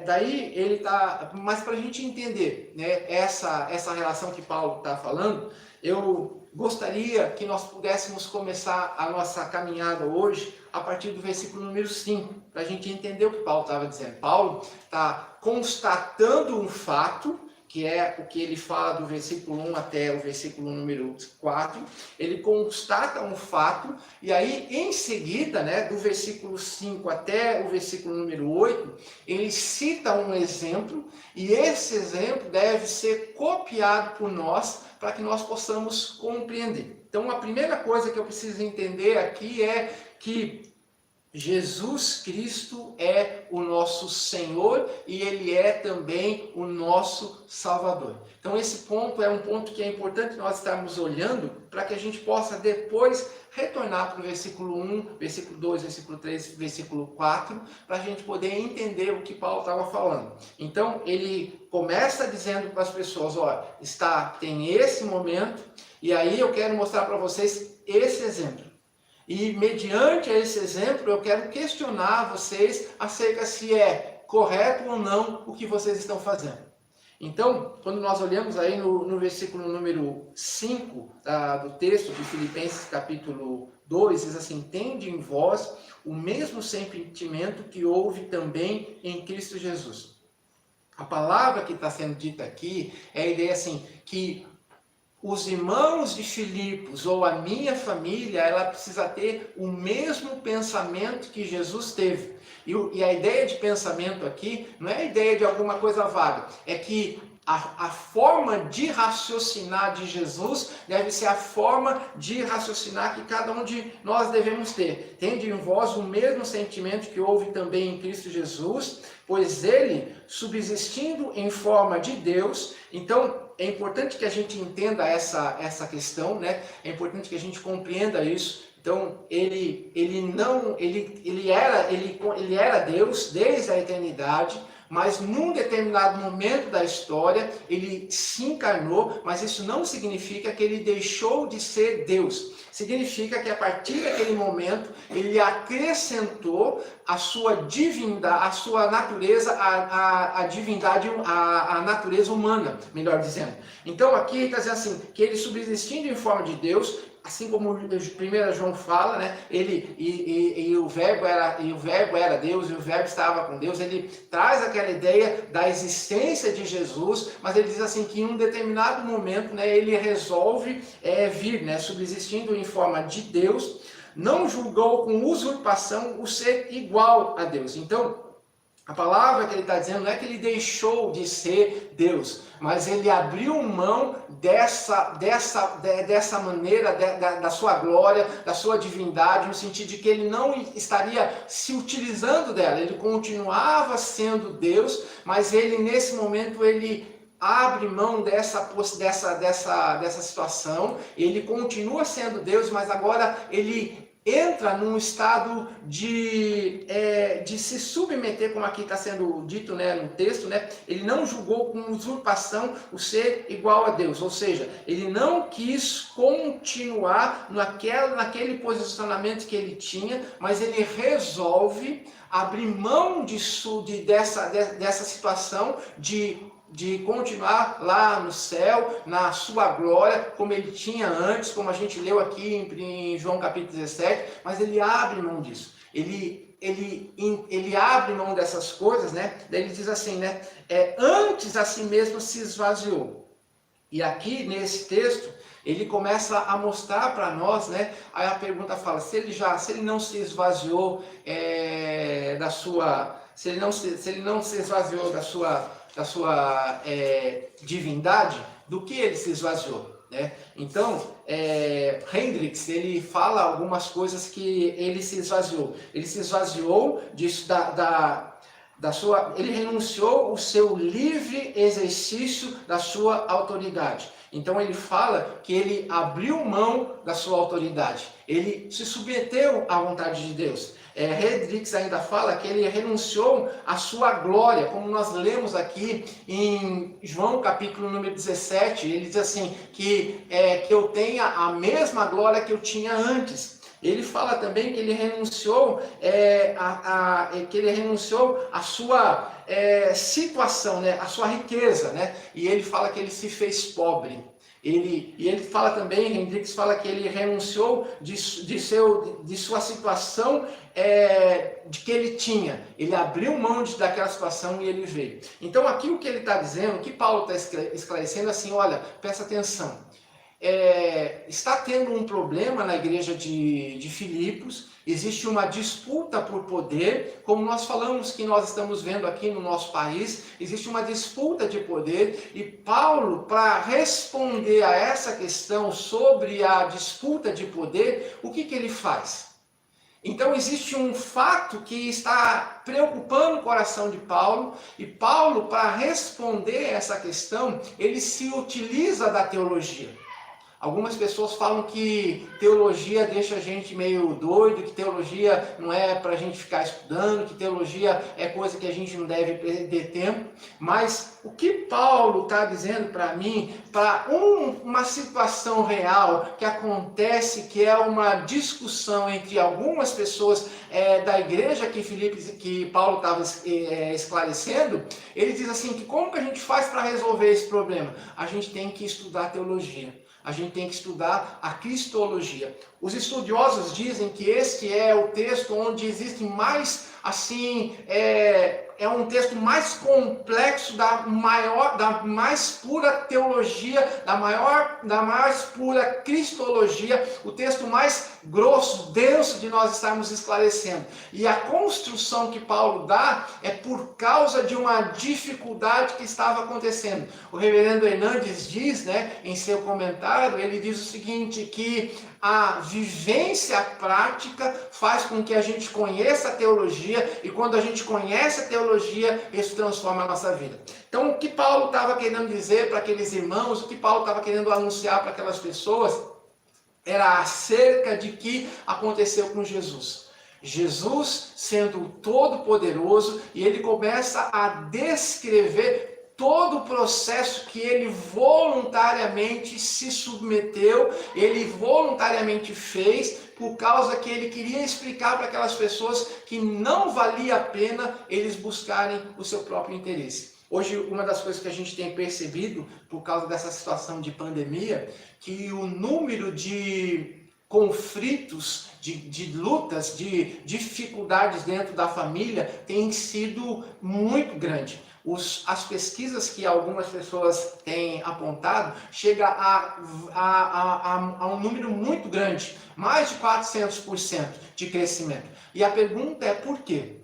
daí ele está... Mas para a gente entender, né, essa relação que Paulo está falando, eu gostaria que nós pudéssemos começar a nossa caminhada hoje a partir do versículo número 5, para a gente entender o que Paulo estava dizendo. Paulo está constatando um fato, que é o que ele fala do versículo 1 até o versículo número 4, ele constata um fato, e aí em seguida, né, do versículo 5 até o versículo número 8, ele cita um exemplo, e esse exemplo deve ser copiado por nós, para que nós possamos compreender. Então, a primeira coisa que eu preciso entender aqui é que Jesus Cristo é o nosso Senhor e Ele é também o nosso Salvador. Então esse ponto é um ponto que é importante nós estarmos olhando para que a gente possa depois retornar para o versículo 1, versículo 2, versículo 3, versículo 4, para a gente poder entender o que Paulo estava falando. Então ele começa dizendo para as pessoas: olha, tem esse momento e aí eu quero mostrar para vocês esse exemplo. E mediante esse exemplo eu quero questionar vocês acerca se é correto ou não o que vocês estão fazendo. Então, quando nós olhamos aí no versículo número 5 do texto de Filipenses capítulo 2, diz assim: tende em vós o mesmo sentimento que houve também em Cristo Jesus. A palavra que está sendo dita aqui é a ideia assim, que os irmãos de Filipos, ou a minha família, ela precisa ter o mesmo pensamento que Jesus teve. E a ideia de pensamento aqui não é a ideia de alguma coisa vaga, é que a forma de raciocinar de Jesus deve ser a forma de raciocinar que cada um de nós devemos ter. Tende em vós o mesmo sentimento que houve também em Cristo Jesus, pois ele, subsistindo em forma de Deus, então é importante que a gente entenda essa questão, né? É importante que a gente compreenda isso. Então, ele era Deus desde a eternidade, mas num determinado momento da história, ele se encarnou, mas isso não significa que ele deixou de ser Deus. Significa que a partir daquele momento, ele acrescentou a sua divindade, a sua natureza, a divindade, a natureza humana, melhor dizendo. Então aqui ele está dizendo assim, que ele subsistindo em forma de Deus, assim como 1 João fala, né? O verbo era Deus, e o verbo estava com Deus. Ele traz aquela ideia da existência de Jesus, mas ele diz assim que em um determinado momento, né, ele resolve vir, né, subsistindo em forma de Deus, não julgou com usurpação o ser igual a Deus. Então, a palavra que ele está dizendo não é que ele deixou de ser Deus, mas ele abriu mão dessa maneira, da sua glória, da sua divindade, no sentido de que ele não estaria se utilizando dela. Ele continuava sendo Deus, mas ele, nesse momento, ele abre mão dessa situação. Ele continua sendo Deus, mas agora ele entra num estado de se submeter, como aqui está sendo dito, né, no texto, né? Ele não julgou com usurpação o ser igual a Deus, ou seja, ele não quis continuar naquele posicionamento que ele tinha, mas ele resolve abrir mão dessa situação de continuar lá no céu, na sua glória, como ele tinha antes, como a gente leu aqui em João capítulo 17, mas ele abre mão disso. Ele abre mão dessas coisas, né? Daí ele diz assim, né? Antes a si mesmo se esvaziou. E aqui nesse texto, ele começa a mostrar para nós, né? Aí a pergunta fala, se ele não se esvaziou se ele não se esvaziou da sua divindade, do que ele se esvaziou, né? Então, Hendricks, ele fala algumas coisas que ele se esvaziou. Ele se esvaziou disso, ele renunciou o seu livre exercício da sua autoridade. Então ele fala que ele abriu mão da sua autoridade. Ele se submeteu à vontade de Deus. Hendricks ainda fala que ele renunciou à sua glória, como nós lemos aqui em João capítulo número 17, ele diz assim, que eu tenha a mesma glória que eu tinha antes. Ele fala também que ele renunciou à sua situação, né, à sua riqueza, né? E ele fala que ele se fez pobre. Ele fala também, Hendricks fala que ele renunciou de sua situação de que ele tinha. Ele abriu mão daquela situação e ele veio. Então aqui o que ele está dizendo, o que Paulo está esclarecendo assim, olha, presta atenção. Está tendo um problema na igreja de Filipos, existe uma disputa por poder, como nós falamos que nós estamos vendo aqui no nosso país, existe uma disputa de poder, e Paulo, para responder a essa questão sobre a disputa de poder, o que ele faz? Então existe um fato que está preocupando o coração de Paulo, e Paulo, para responder essa questão, ele se utiliza da teologia. Algumas pessoas falam que teologia deixa a gente meio doido, que teologia não é para a gente ficar estudando, que teologia é coisa que a gente não deve perder tempo. Mas o que Paulo está dizendo para mim, para uma situação real que acontece, que é uma discussão entre algumas pessoas da igreja que Paulo estava esclarecendo, ele diz assim, que como que a gente faz para resolver esse problema? A gente tem que estudar teologia. A gente tem que estudar a cristologia. Os estudiosos dizem que este é o texto onde existe mais, assim, é um texto mais complexo da mais pura teologia, da mais pura cristologia, o texto mais grosso, denso de nós estarmos esclarecendo. E a construção que Paulo dá é por causa de uma dificuldade que estava acontecendo. O reverendo Hernandes diz, né, em seu comentário, ele diz o seguinte, que a vivência prática faz com que a gente conheça a teologia, e quando a gente conhece a teologia, isso transforma a nossa vida. Então, o que Paulo estava querendo dizer para aqueles irmãos, o que Paulo estava querendo anunciar para aquelas pessoas, era acerca de que aconteceu com Jesus. Jesus sendo todo-poderoso, e ele começa a descrever todo o processo que ele voluntariamente se submeteu, ele voluntariamente fez, por causa que ele queria explicar para aquelas pessoas que não valia a pena eles buscarem o seu próprio interesse. Hoje, uma das coisas que a gente tem percebido, por causa dessa situação de pandemia, que o número de conflitos, de lutas, de dificuldades dentro da família tem sido muito grande. As pesquisas que algumas pessoas têm apontado chega a um número muito grande, mais de 400% de crescimento. E a pergunta é por quê?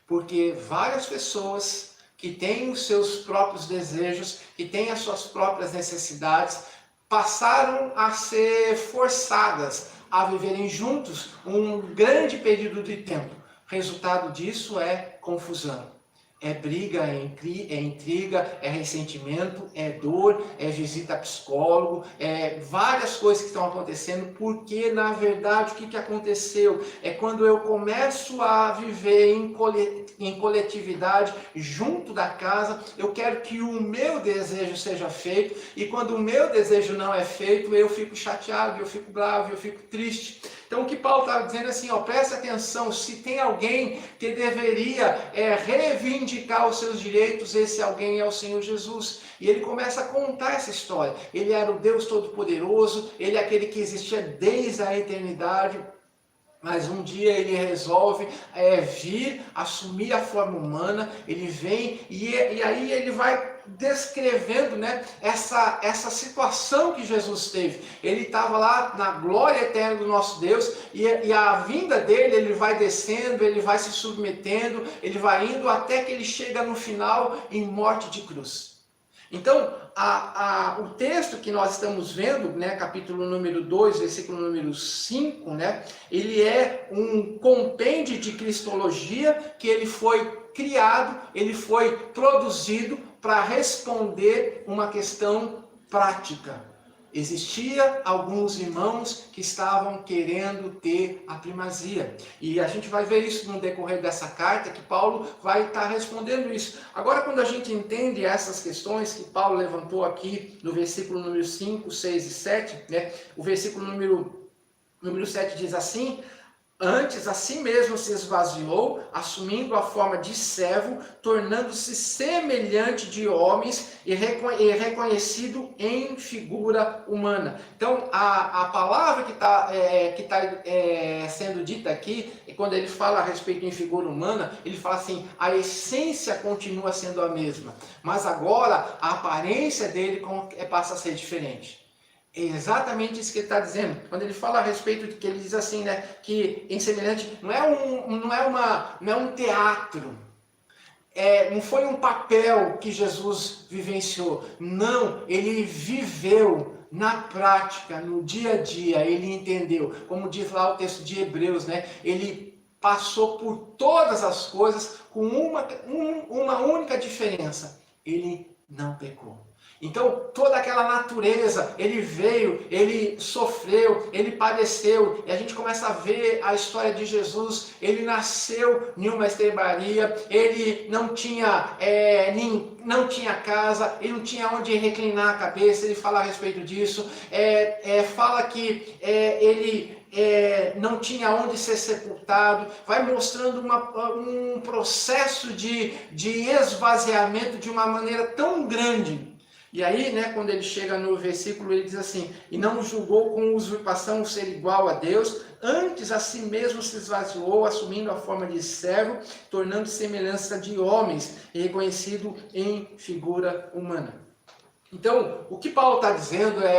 Porque várias pessoas que têm os seus próprios desejos, que têm as suas próprias necessidades, passaram a ser forçadas a viverem juntos um grande período de tempo. Resultado disso é confusão. É briga, é intriga, é ressentimento, é dor, é visita a psicólogo, é várias coisas que estão acontecendo, porque na verdade o que aconteceu é quando eu começo a viver em coletividade, junto da casa, eu quero que o meu desejo seja feito, e quando o meu desejo não é feito, eu fico chateado, eu fico bravo, eu fico triste. Então o que Paulo está dizendo assim, presta atenção, se tem alguém que deveria reivindicar os seus direitos, esse alguém é o Senhor Jesus. E ele começa a contar essa história. Ele era o Deus Todo-Poderoso, ele é aquele que existia desde a eternidade. Mas um dia ele resolve vir, assumir a forma humana, ele vem e aí ele vai descrevendo, né, essa situação que Jesus teve. Ele estava lá na glória eterna do nosso Deus e a vinda dele, ele vai descendo, ele vai se submetendo, ele vai indo até que ele chega no final em morte de cruz. Então, o texto que nós estamos vendo, né, capítulo número 2, versículo número 5, né, ele é um compêndio de cristologia que ele foi criado, ele foi produzido para responder uma questão prática. Existia alguns irmãos que estavam querendo ter a primazia. E a gente vai ver isso no decorrer dessa carta, que Paulo vai estar respondendo isso. Agora, quando a gente entende essas questões que Paulo levantou aqui no versículo número 5, 6 e 7, né? O versículo número 7 diz assim: antes, a si mesmo se esvaziou, assumindo a forma de servo, tornando-se semelhante de homens e reconhecido em figura humana. Então, a palavra que está sendo dita aqui, quando ele fala a respeito em figura humana, ele fala assim, a essência continua sendo a mesma, mas agora a aparência dele passa a ser diferente. É exatamente isso que ele está dizendo. Quando ele fala a respeito de que ele diz assim, né, que em semelhante não é um teatro, não foi um papel que Jesus vivenciou. Não, ele viveu na prática, no dia a dia, ele entendeu. Como diz lá o texto de Hebreus, né, ele passou por todas as coisas com uma única diferença: ele não pecou. Então, toda aquela natureza, ele veio, ele sofreu, ele padeceu, e a gente começa a ver a história de Jesus. Ele nasceu em uma estrebaria, ele não tinha casa, ele não tinha onde reclinar a cabeça, ele fala a respeito disso, fala que ele não tinha onde ser sepultado, vai mostrando um processo de esvaziamento de uma maneira tão grande. E aí, né, quando ele chega no versículo, ele diz assim, e não julgou com usurpação o ser igual a Deus, antes a si mesmo se esvaziou, assumindo a forma de servo, tornando semelhança de homens, e reconhecido em figura humana. Então, o que Paulo está dizendo é,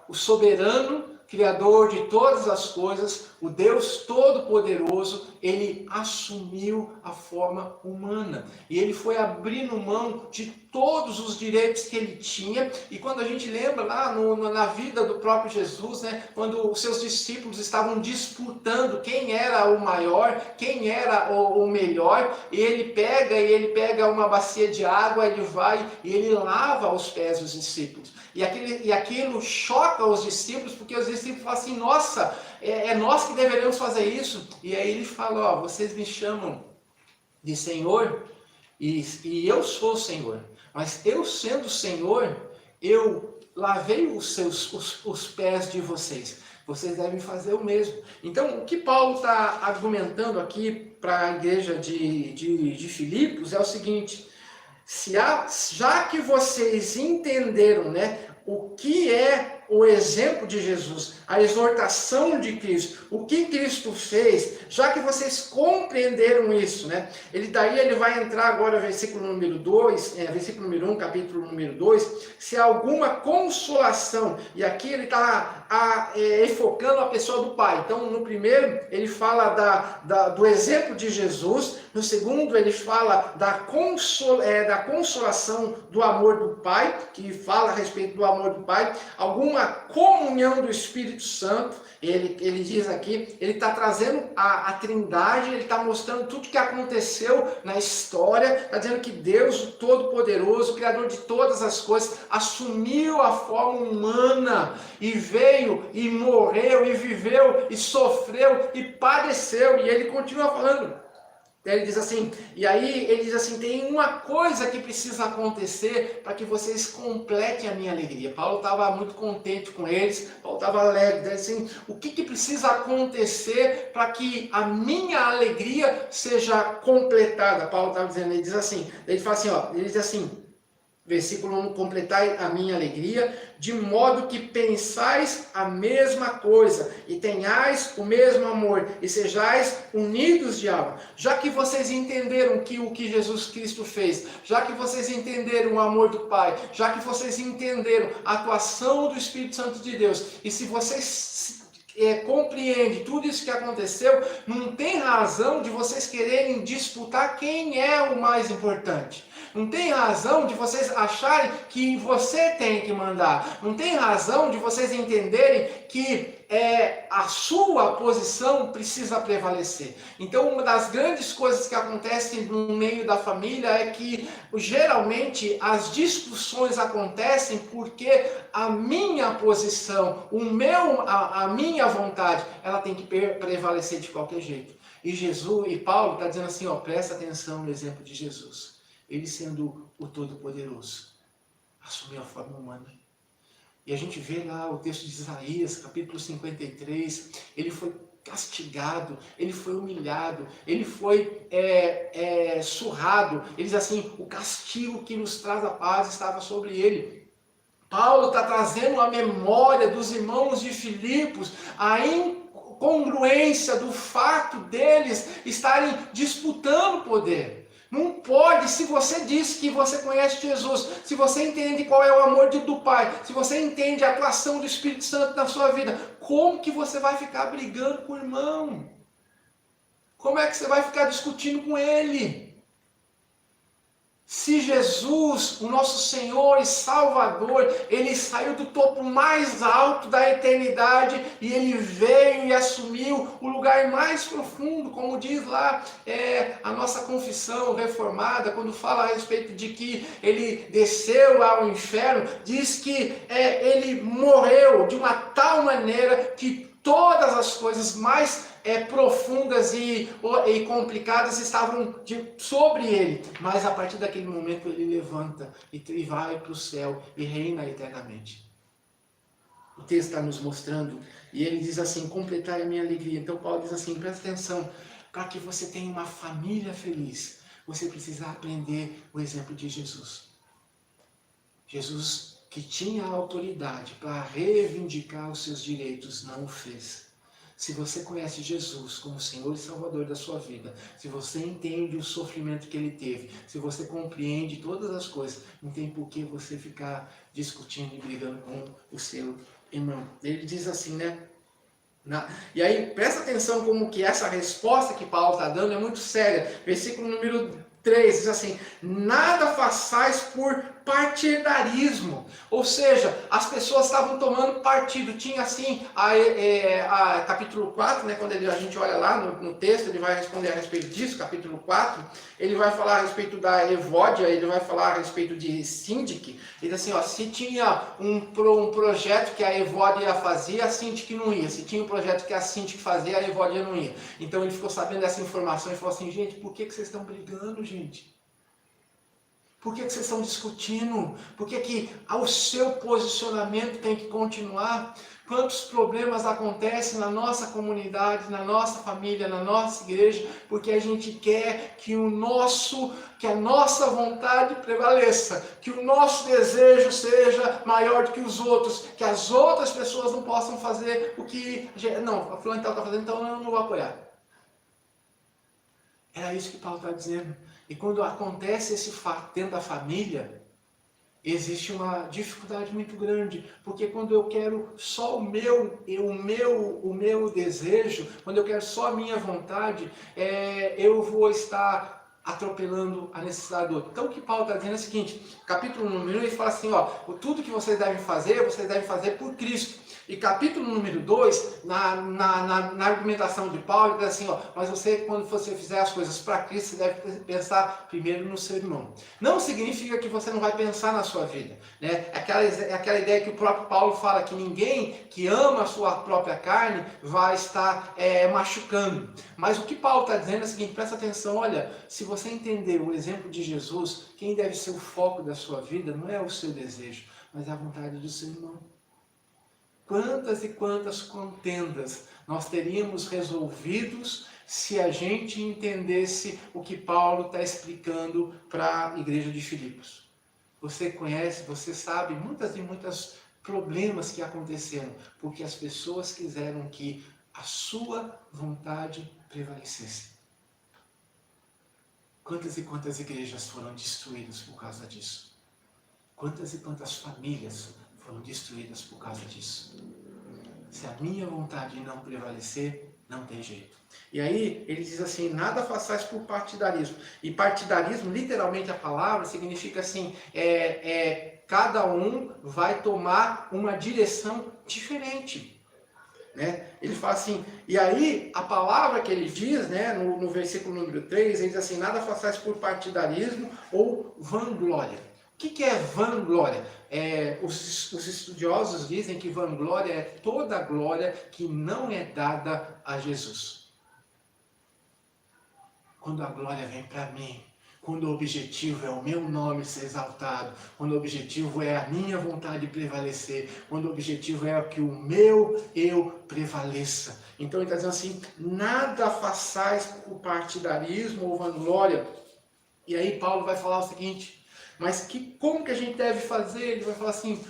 o soberano, Criador de todas as coisas, o Deus Todo-Poderoso, ele assumiu a forma humana. E ele foi abrindo mão de todos os direitos que ele tinha. E quando a gente lembra lá na vida do próprio Jesus, né, quando os seus discípulos estavam disputando quem era o maior, quem era o melhor, e ele pega uma bacia de água, ele vai e ele lava os pés dos discípulos. E aquilo choca os discípulos, porque os discípulos falam assim, nossa, é nós que deveríamos fazer isso. E aí ele fala, vocês me chamam de Senhor, e eu sou o Senhor. Mas eu sendo Senhor, eu lavei os pés de vocês. Vocês devem fazer o mesmo. Então, o que Paulo está argumentando aqui para a igreja de Filipos é o seguinte: já que vocês entenderam, né, o que é o exemplo de Jesus, a exortação de Cristo, o que Cristo fez, já que vocês compreenderam isso, né? Daí ele vai entrar agora, versículo número 2, versículo número 1, capítulo número 2, se há alguma consolação, e aqui ele está enfocando a pessoa do Pai. Então, no primeiro, ele fala do exemplo de Jesus, no segundo, ele fala da consolação do amor do Pai, que fala a respeito do amor do Pai, alguma comunhão do Espírito Santo. Ele diz aqui, ele está trazendo a Trindade, ele está mostrando tudo que aconteceu na história, está dizendo que Deus, o Todo-Poderoso, o Criador de todas as coisas, assumiu a forma humana e veio e morreu e viveu e sofreu e padeceu, e ele continua falando. Ele diz assim, e aí ele diz assim, tem uma coisa que precisa acontecer para que vocês completem a minha alegria. Paulo estava muito contente com eles, Paulo estava alegre, assim, o que precisa acontecer para que a minha alegria seja completada? Paulo estava dizendo, ele diz assim, ele fala assim, ele diz assim, versículo 1, completai a minha alegria, de modo que pensais a mesma coisa, e tenhais o mesmo amor, e sejais unidos de alma. Já que vocês entenderam o que Jesus Cristo fez, já que vocês entenderam o amor do Pai, já que vocês entenderam a atuação do Espírito Santo de Deus, e se vocês compreendem tudo isso que aconteceu, não tem razão de vocês quererem disputar quem é o mais importante. Não tem razão de vocês acharem que você tem que mandar. Não tem razão de vocês entenderem que a sua posição precisa prevalecer. Então, uma das grandes coisas que acontecem no meio da família é que, geralmente, as discussões acontecem porque a minha posição, a minha vontade, ela tem que prevalecer de qualquer jeito. E Paulo está dizendo assim, presta atenção no exemplo de Jesus. Ele sendo o Todo-Poderoso, assumiu a forma humana. E a gente vê lá o texto de Isaías, capítulo 53, ele foi castigado, ele foi humilhado, ele foi surrado. Ele diz assim, o castigo que nos traz a paz estava sobre ele. Paulo está trazendo a memória dos irmãos de Filipos, a incongruência do fato deles estarem disputando poder. Não pode, se você diz que você conhece Jesus, se você entende qual é o amor do Pai, se você entende a atuação do Espírito Santo na sua vida, como que você vai ficar brigando com o irmão? Como é que você vai ficar discutindo com ele? Se Jesus, o nosso Senhor e Salvador, ele saiu do topo mais alto da eternidade e ele veio e assumiu o lugar mais profundo, como diz lá a nossa confissão reformada, quando fala a respeito de que ele desceu ao inferno, diz que ele morreu de uma tal maneira que todas as coisas mais profundas e complicadas estavam sobre ele, mas a partir daquele momento ele levanta e vai para o céu e reina eternamente. O texto está nos mostrando, e ele diz assim, completai a minha alegria. Então Paulo diz assim, presta atenção, para que você tenha uma família feliz, você precisa aprender o exemplo de Jesus. Jesus, que tinha autoridade para reivindicar os seus direitos, não o fez. Se você conhece Jesus como Senhor e Salvador da sua vida, se você entende o sofrimento que ele teve, se você compreende todas as coisas, não tem por que você ficar discutindo e brigando com o seu irmão. Ele diz assim, né? E aí, presta atenção como que essa resposta que Paulo está dando é muito séria. Versículo número 3, diz assim, nada façais por partidarismo, ou seja, as pessoas estavam tomando partido. Tinha assim, capítulo 4, né, quando a gente olha lá no texto, ele vai responder a respeito disso, capítulo 4, ele vai falar a respeito da Evódia, ele vai falar a respeito de Síndique. Ele diz assim, se tinha um projeto que a Evódia fazia, a Síndique não ia. Se tinha um projeto que a Síndique fazia, a Evódia não ia. Então ele ficou sabendo dessa informação e falou assim, gente, por que vocês estão brigando, gente? Por que vocês estão discutindo? Por que o seu posicionamento tem que continuar? quantos problemas acontecem na nossa comunidade, na nossa família, na nossa igreja, porque a gente quer que a nossa vontade prevaleça, que o nosso desejo seja maior do que os outros, que as outras pessoas não possam fazer o que... Não, a fulano está fazendo, então eu não vou apoiar. Era isso que Paulo está dizendo. E quando acontece esse fato dentro da família, existe uma dificuldade muito grande, porque quando eu quero só o meu desejo, quando eu quero só a minha vontade, eu vou estar atropelando a necessidade do outro. Então o que Paulo está dizendo é o seguinte, capítulo número 1, ele fala assim, ó, tudo que vocês devem fazer por Cristo. E capítulo número 2, na argumentação de Paulo, ele diz assim, ó, mas quando você fizer as coisas para Cristo, você deve pensar primeiro no seu irmão. Não significa que você não vai pensar na sua vida, né? Aquela ideia que o próprio Paulo fala, que ninguém que ama a sua própria carne vai estar machucando. Mas o que Paulo está dizendo é o seguinte, presta atenção, olha, se você entender o exemplo de Jesus, quem deve ser o foco da sua vida não é o seu desejo, mas a vontade do seu irmão. Quantas e quantas contendas nós teríamos resolvidos se a gente entendesse o que Paulo está explicando para a igreja de Filipos. Você conhece, você sabe muitos problemas que aconteceram, porque as pessoas quiseram que a sua vontade prevalecesse. Quantas e quantas igrejas foram destruídas por causa disso? Quantas e quantas famílias foram destruídas por causa disso? Se a minha vontade não prevalecer, não tem jeito. E aí ele diz assim, nada façais por partidarismo. E partidarismo, literalmente a palavra, significa assim, cada um vai tomar uma direção diferente. Né? Ele fala assim, e aí a palavra que ele diz, né, no versículo número 3, ele diz assim, nada façais por partidarismo ou vanglória. O que é vanglória? Os estudiosos dizem que vanglória é toda a glória que não é dada a Jesus. Quando a glória vem para mim, quando o objetivo é o meu nome ser exaltado, quando o objetivo é a minha vontade prevalecer, quando o objetivo é que o meu eu prevaleça. Então ele está dizendo assim, nada façais por partidarismo ou vanglória. E aí Paulo vai falar o seguinte, mas como que a gente deve fazer? Ele vai falar assim,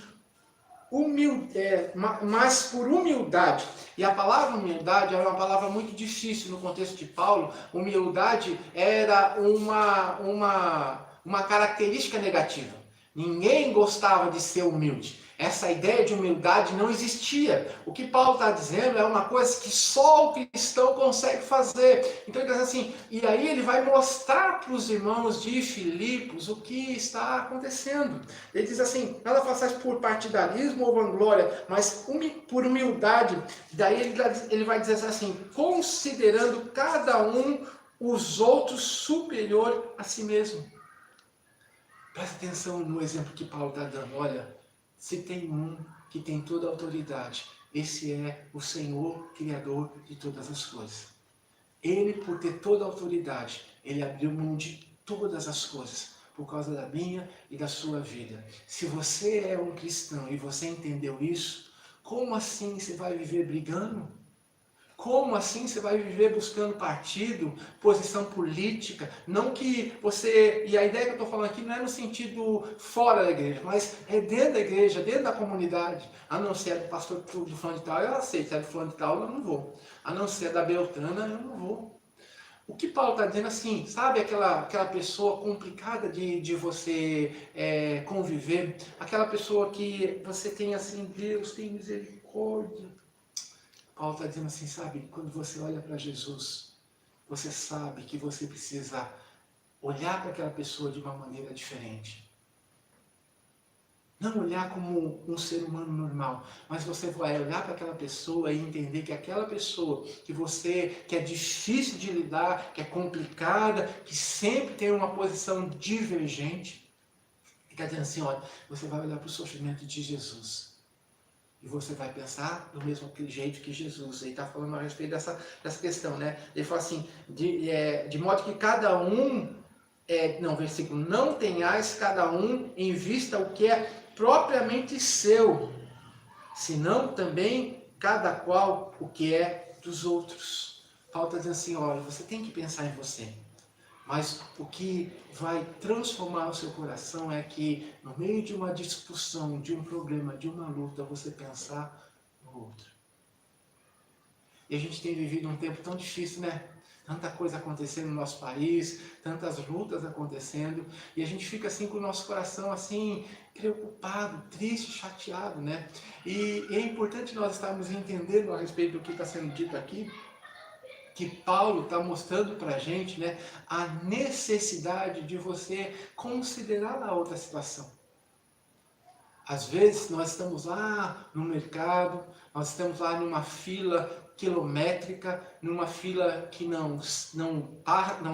mas por humildade. E a palavra humildade era uma palavra muito difícil no contexto de Paulo. Humildade era uma característica negativa. Ninguém gostava de ser humilde. Essa ideia de humildade não existia. O que Paulo está dizendo é uma coisa que só o cristão consegue fazer. Então ele diz assim, e aí ele vai mostrar para os irmãos de Filipos o que está acontecendo. Ele diz assim, nada façais por partidarismo ou vanglória, mas por humildade. Daí ele vai dizer assim, considerando cada um os outros superior a si mesmo. Presta atenção no exemplo que Paulo está dando. Olha, se tem um que tem toda a autoridade, esse é o Senhor, Criador de todas as coisas. Ele, por ter toda a autoridade, ele abriu mão de todas as coisas, por causa da minha e da sua vida. Se você é um cristão e você entendeu isso, como assim você vai viver brigando? Como assim você vai viver buscando partido, posição política? Não que você... E a ideia que eu estou falando aqui não é no sentido fora da igreja, mas é dentro da igreja, dentro da comunidade. A não ser do pastor do fulano de tal, eu aceito. Se é do fulano de tal, eu não vou. A não ser da Beltrana, eu não vou. O que Paulo está dizendo assim, sabe aquela pessoa complicada de você conviver? Aquela pessoa que você tem assim, Deus tem misericórdia. Paulo está dizendo assim, sabe, quando você olha para Jesus, você sabe que você precisa olhar para aquela pessoa de uma maneira diferente. Não olhar como um ser humano normal, mas você vai olhar para aquela pessoa e entender que aquela pessoa que é difícil de lidar, que é complicada, que sempre tem uma posição divergente, está dizendo assim, olha, você vai olhar para o sofrimento de Jesus. E você vai pensar do mesmo jeito que Jesus. Ele está falando a respeito dessa questão, né? Ele fala assim, de modo que cada um, versículo, não tenhais cada um em vista o que é propriamente seu, senão também cada qual o que é dos outros. Paulo está dizendo assim, olha, você tem que pensar em você. Mas o que vai transformar o seu coração é que no meio de uma discussão, de um problema, de uma luta, você pensar no outro. E a gente tem vivido um tempo tão difícil, né? Tanta coisa acontecendo no nosso país, tantas lutas acontecendo, e a gente fica assim com o nosso coração assim, preocupado, triste, chateado, né? E é importante nós estarmos entendendo a respeito do que está sendo dito aqui, que Paulo está mostrando para a gente, né, a necessidade de você considerar a outra situação. Às vezes nós estamos lá no mercado, nós estamos lá numa fila quilométrica, numa fila que não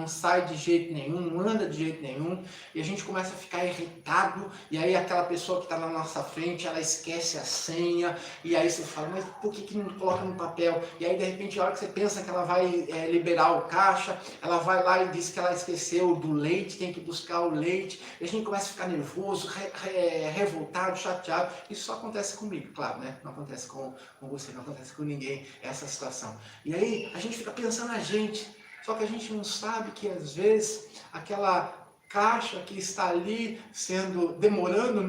sai de jeito nenhum, não anda de jeito nenhum, e a gente começa a ficar irritado, e aí aquela pessoa que está na nossa frente, ela esquece a senha, e aí você fala, mas por que não coloca no papel? E aí de repente a hora que você pensa que ela vai liberar o caixa, ela vai lá e diz que ela esqueceu do leite, tem que buscar o leite, e a gente começa a ficar nervoso, revoltado, chateado. Isso só acontece comigo, claro, né? Não acontece com você, não acontece com ninguém, essa situação. E aí a gente fica pensando na gente, só que a gente não sabe que às vezes aquela caixa que está ali demorando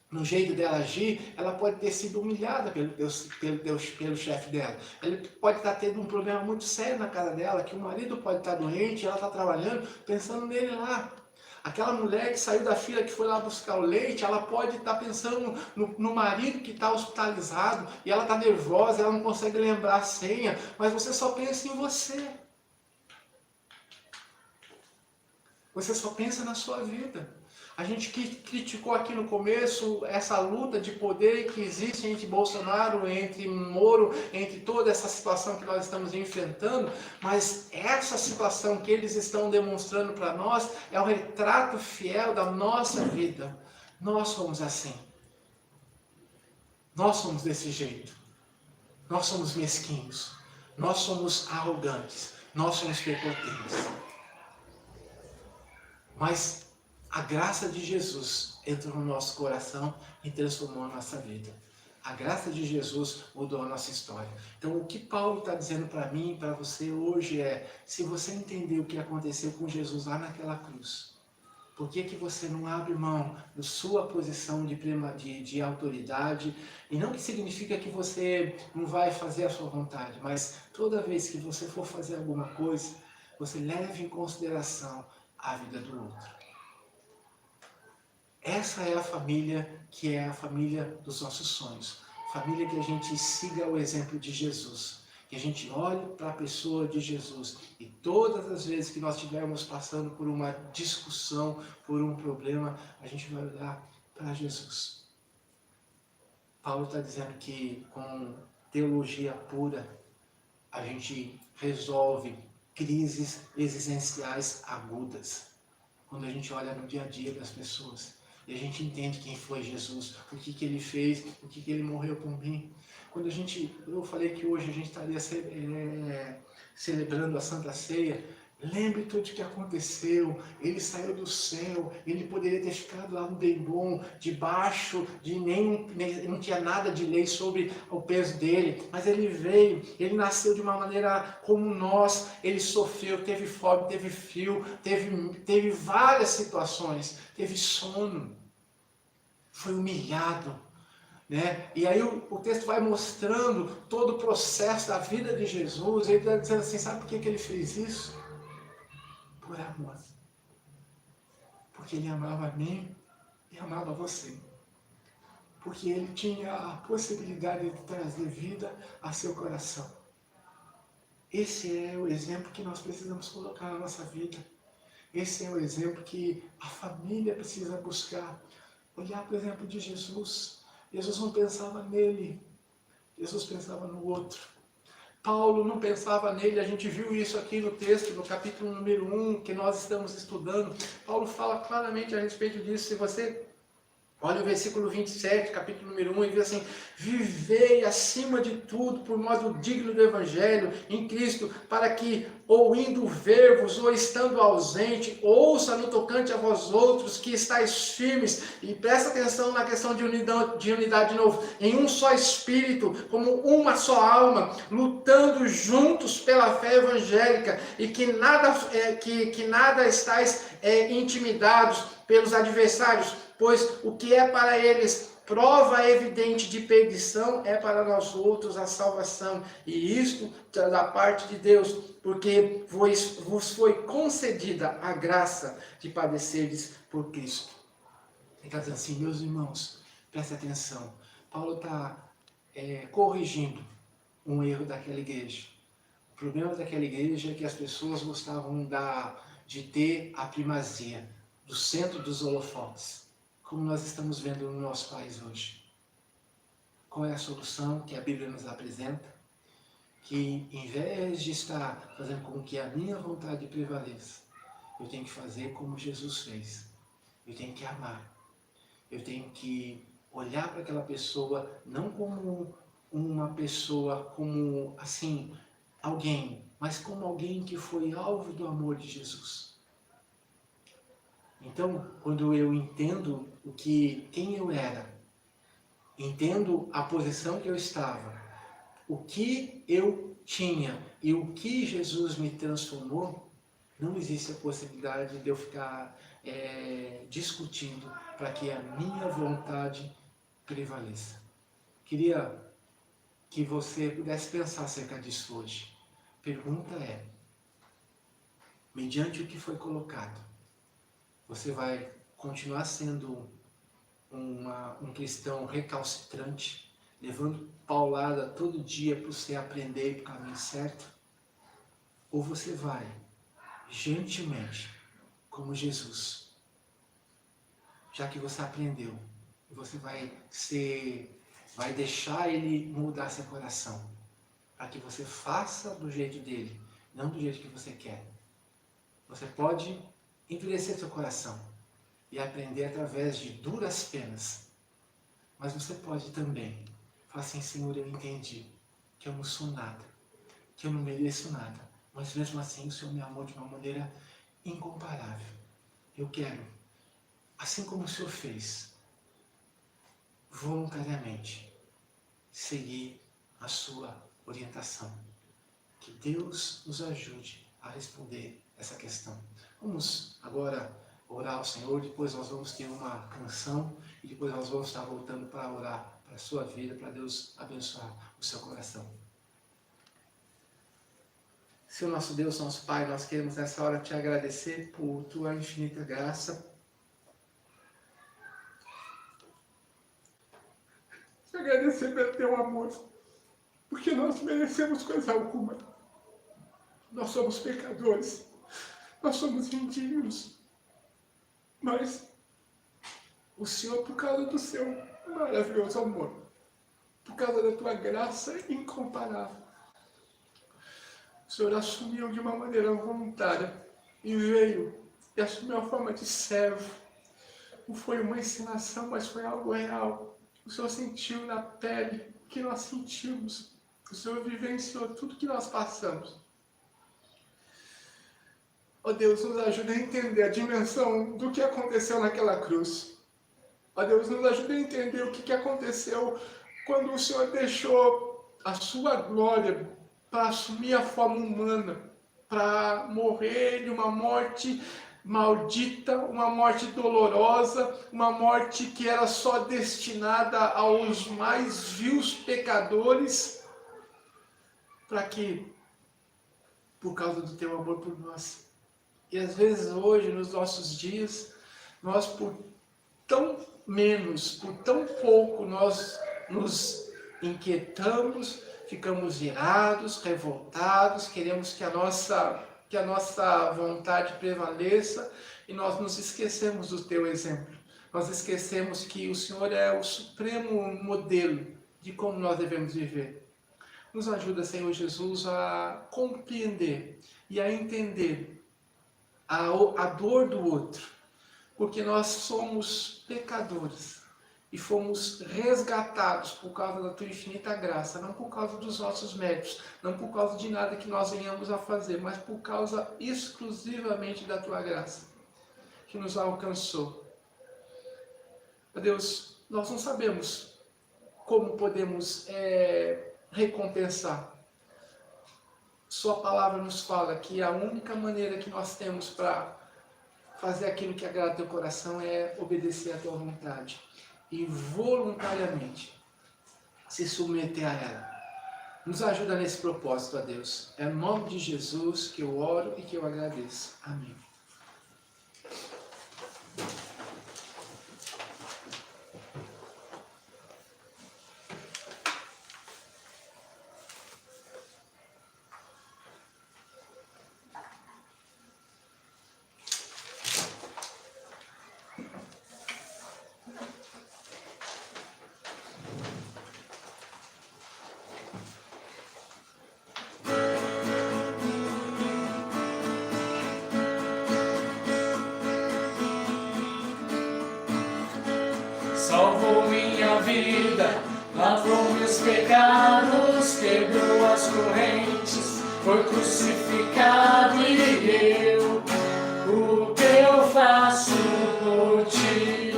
no jeito dela agir, ela pode ter sido humilhada pelo chefe dela. Ela pode estar tendo um problema muito sério na casa dela, que o marido pode estar doente, ela está trabalhando, pensando nele lá. Aquela mulher que saiu da fila, que foi lá buscar o leite, ela pode estar pensando no marido que está hospitalizado, e ela está nervosa, ela não consegue lembrar a senha, mas você só pensa em você. Você só pensa na sua vida. A gente criticou aqui no começo essa luta de poder que existe entre Bolsonaro, entre Moro, entre toda essa situação que nós estamos enfrentando, mas essa situação que eles estão demonstrando para nós é o retrato fiel da nossa vida. Nós somos assim. Nós somos desse jeito. Nós somos mesquinhos. Nós somos arrogantes. Nós somos prepotentes. Mas a graça de Jesus entrou no nosso coração e transformou a nossa vida. A graça de Jesus mudou a nossa história. Então o que Paulo está dizendo para mim e para você hoje é, se você entender o que aconteceu com Jesus lá naquela cruz, por que você não abre mão da sua posição de autoridade? E não que significa que você não vai fazer a sua vontade, mas toda vez que você for fazer alguma coisa, você leve em consideração a vida do outro. Essa é a família que é a família dos nossos sonhos. Família que a gente siga o exemplo de Jesus. Que a gente olhe para a pessoa de Jesus. E todas as vezes que nós estivermos passando por uma discussão, por um problema, a gente vai olhar para Jesus. Paulo está dizendo que com teologia pura, a gente resolve crises existenciais agudas. Quando a gente olha no dia a dia das pessoas. E a gente entende quem foi Jesus, o que ele fez, o que ele morreu por mim. Quando eu falei que hoje a gente estaria celebrando a Santa Ceia, lembre tudo o que aconteceu. Ele saiu do céu, ele poderia ter ficado lá no bem bom, debaixo de não tinha nada de lei sobre o peso dele, mas ele veio, ele nasceu de uma maneira como nós, ele sofreu, teve fome, teve frio, teve várias situações, teve sono, foi humilhado. Né? E aí o texto vai mostrando todo o processo da vida de Jesus. Ele está dizendo assim, sabe por que ele fez isso? Por amor. Porque ele amava a mim e amava você. Porque ele tinha a possibilidade de trazer vida a seu coração. Esse é o exemplo que nós precisamos colocar na nossa vida. Esse é o exemplo que a família precisa buscar. Olhar para o exemplo de Jesus. Jesus não pensava nele, Jesus pensava no outro. Paulo não pensava nele, a gente viu isso aqui no texto, no capítulo número 1, que nós estamos estudando. Paulo fala claramente a respeito disso. Se você Olha o versículo 27, capítulo número 1, e diz assim: vivei acima de tudo por modo digno do Evangelho em Cristo, para que, ou indo ver-vos, ou estando ausente, ouça no tocante a vós outros que estáis firmes, e presta atenção na questão de unidade de novo, em um só Espírito, como uma só alma, lutando juntos pela fé evangélica, e que nada estáis intimidados pelos adversários, pois o que é para eles prova evidente de perdição é para nós outros a salvação, e isto da parte de Deus, porque vos foi concedida a graça de padecerdes por Cristo. Ele está dizendo assim, meus irmãos, prestem atenção, Paulo está corrigindo um erro daquela igreja. O problema daquela igreja é que as pessoas gostavam de ter a primazia, do centro dos holofotes, como nós estamos vendo no nosso país hoje. Qual é a solução que a Bíblia nos apresenta? Que em vez de estar fazendo com que a minha vontade prevaleça, eu tenho que fazer como Jesus fez. Eu tenho que amar. Eu tenho que olhar para aquela pessoa não como uma pessoa, como assim, alguém, mas como alguém que foi alvo do amor de Jesus. Então, quando eu entendo quem eu era, entendo a posição que eu estava, o que eu tinha e o que Jesus me transformou, não existe a possibilidade de eu ficar discutindo para que a minha vontade prevaleça. Queria que você pudesse pensar acerca disso hoje. Pergunta é, mediante o que foi colocado, você vai continuar sendo um cristão recalcitrante, levando paulada todo dia para você aprender para o caminho certo? Ou você vai, gentilmente, como Jesus, já que você aprendeu, você vai deixar Ele mudar seu coração, para que você faça do jeito dele, não do jeito que você quer. Você pode endurecer seu coração e aprender através de duras penas. Mas você pode também falar assim, Senhor, eu entendi que eu não sou nada, que eu não mereço nada, mas mesmo assim o Senhor me amou de uma maneira incomparável. Eu quero, assim como o Senhor fez, voluntariamente, seguir a sua orientação. Que Deus nos ajude a responder essa questão. Vamos agora orar ao Senhor, depois nós vamos ter uma canção e depois nós vamos estar voltando para orar para a sua vida, para Deus abençoar o seu coração. Senhor nosso Deus, nosso Pai, nós queremos nessa hora te agradecer por tua infinita graça. Te agradecer pelo teu amor, porque nós merecemos coisa alguma. Nós somos pecadores, nós somos indignos. Mas o Senhor, por causa do seu maravilhoso amor, por causa da tua graça incomparável, o Senhor assumiu de uma maneira voluntária e veio e assumiu a forma de servo. Não foi uma encenação, mas foi algo real. O Senhor sentiu na pele o que nós sentimos. O Senhor vivenciou tudo que nós passamos. Ó Deus, nos ajuda a entender a dimensão do que aconteceu naquela cruz. Ó Deus, nos ajuda a entender o que aconteceu quando o Senhor deixou a sua glória para assumir a forma humana, para morrer de uma morte maldita, uma morte dolorosa, uma morte que era só destinada aos mais vios pecadores, para que, por causa do teu amor por nós. E às vezes hoje, nos nossos dias, nós por tão menos, por tão pouco, nós nos inquietamos, ficamos irados, revoltados, queremos que a nossa vontade prevaleça e nós nos esquecemos do teu exemplo. Nós esquecemos que o Senhor é o supremo modelo de como nós devemos viver. Nos ajuda, Senhor Jesus, a compreender e a entender a dor do outro, porque nós somos pecadores, e fomos resgatados por causa da tua infinita graça, não por causa dos nossos méritos, não por causa de nada que nós venhamos a fazer, mas por causa exclusivamente da tua graça, que nos alcançou. Meu Deus, nós não sabemos como podemos recompensar. Sua palavra nos fala que a única maneira que nós temos para fazer aquilo que agrada teu coração é obedecer à tua vontade e voluntariamente se submeter a ela. Nos ajuda nesse propósito, a Deus. É no nome de Jesus que eu oro e que eu agradeço. Amém. Salvou minha vida, lavou meus pecados, quebrou as correntes, foi crucificado e eu, o que eu faço por ti?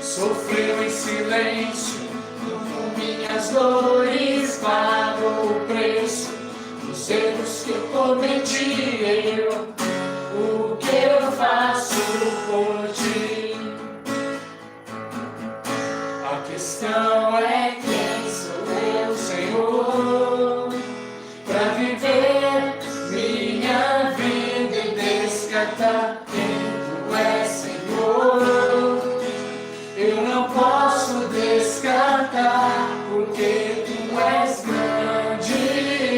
Sofreu em silêncio, com minhas dores, pagou o preço dos erros que eu cometi, eu, o que eu faço por ti? A questão é quem sou eu, Senhor, para viver minha vida e descartar quem tu és, Senhor. Eu não posso descartar, porque tu és grande,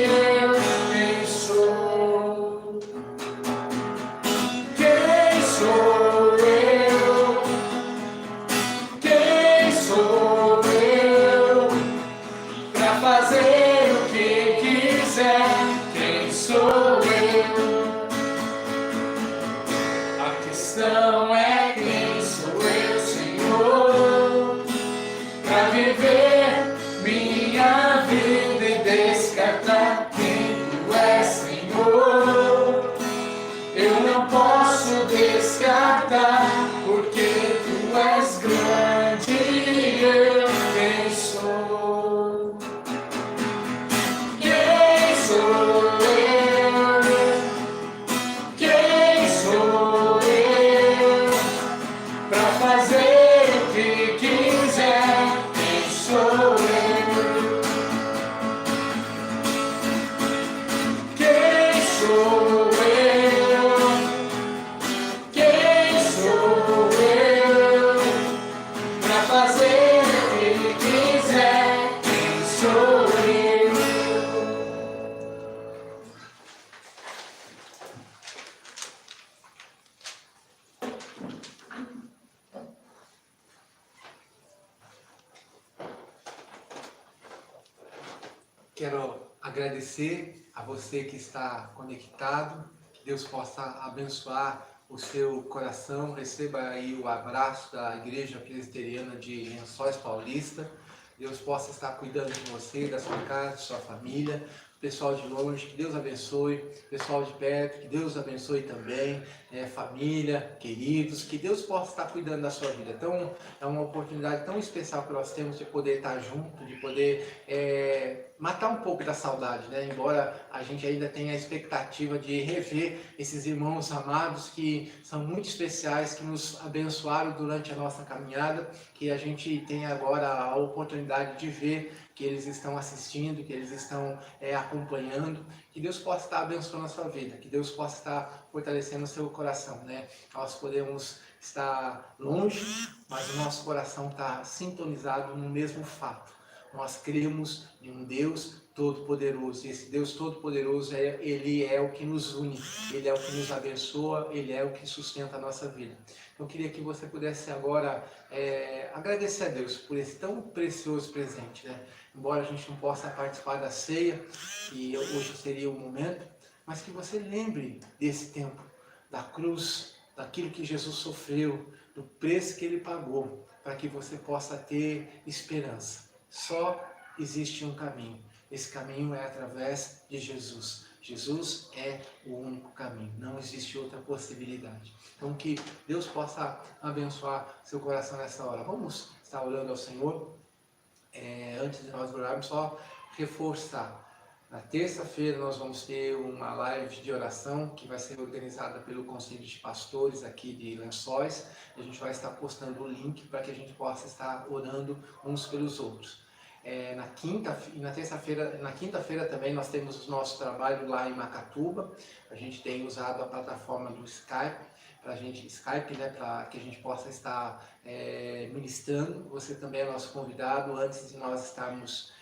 eu quem sou. Quem sou eu? Quem sou eu? Pra fazer o que quiser. Quem sou eu? A questão é quem sou eu, Senhor, pra viver minha vida e descartar quem tu és, Senhor. Eu não posso descartar, porque tu és grande e eu quem sou. Quem sou eu? Quem sou eu? Pra fazer o que quiser. Quem sou eu? Quem sou eu? Quem sou eu? Pra fazer o que quiser. Quem sou eu? Quero agradecer a você que está conectado, que Deus possa abençoar o seu coração. Receba aí o abraço da Igreja Presbiteriana de Lençóis Paulista. Deus possa estar cuidando de você, da sua casa, de sua família. Pessoal de longe, que Deus abençoe. Pessoal de perto, que Deus abençoe também. Família, queridos, que Deus possa estar cuidando da sua vida. Então, é uma oportunidade tão especial que nós temos de poder estar junto, de poder matar um pouco da saudade, né? Embora a gente ainda tenha a expectativa de rever esses irmãos amados que são muito especiais, que nos abençoaram durante a nossa caminhada, que a gente tem agora a oportunidade de ver que eles estão assistindo, que eles estão acompanhando. Que Deus possa estar abençoando a sua vida, que Deus possa estar fortalecendo o seu coração, né? Nós podemos estar longe, mas o nosso coração está sintonizado no mesmo fato. Nós cremos em um Deus Todo-Poderoso. E esse Deus Todo-Poderoso, Ele é o que nos une, Ele é o que nos abençoa, Ele é o que sustenta a nossa vida. Então, eu queria que você pudesse agora agradecer a Deus por esse tão precioso presente, né? Embora a gente não possa participar da ceia, e hoje seria o momento, mas que você lembre desse tempo, da cruz, daquilo que Jesus sofreu, do preço que Ele pagou, para que você possa ter esperança. Só existe um caminho. Esse caminho é através de Jesus. Jesus é o único caminho. Não existe outra possibilidade. Então que Deus possa abençoar seu coração nessa hora. Vamos estar orando ao Senhor. Antes de nós orarmos, só reforçar. Na terça-feira nós vamos ter uma live de oração que vai ser organizada pelo Conselho de Pastores aqui de Lençóis. A gente vai estar postando o link para que a gente possa estar orando uns pelos outros. Na quinta-feira também nós temos o nosso trabalho lá em Macatuba. A gente tem usado a plataforma do Skype, para que a gente possa estar ministrando. Você também é nosso convidado. Antes de nós estarmos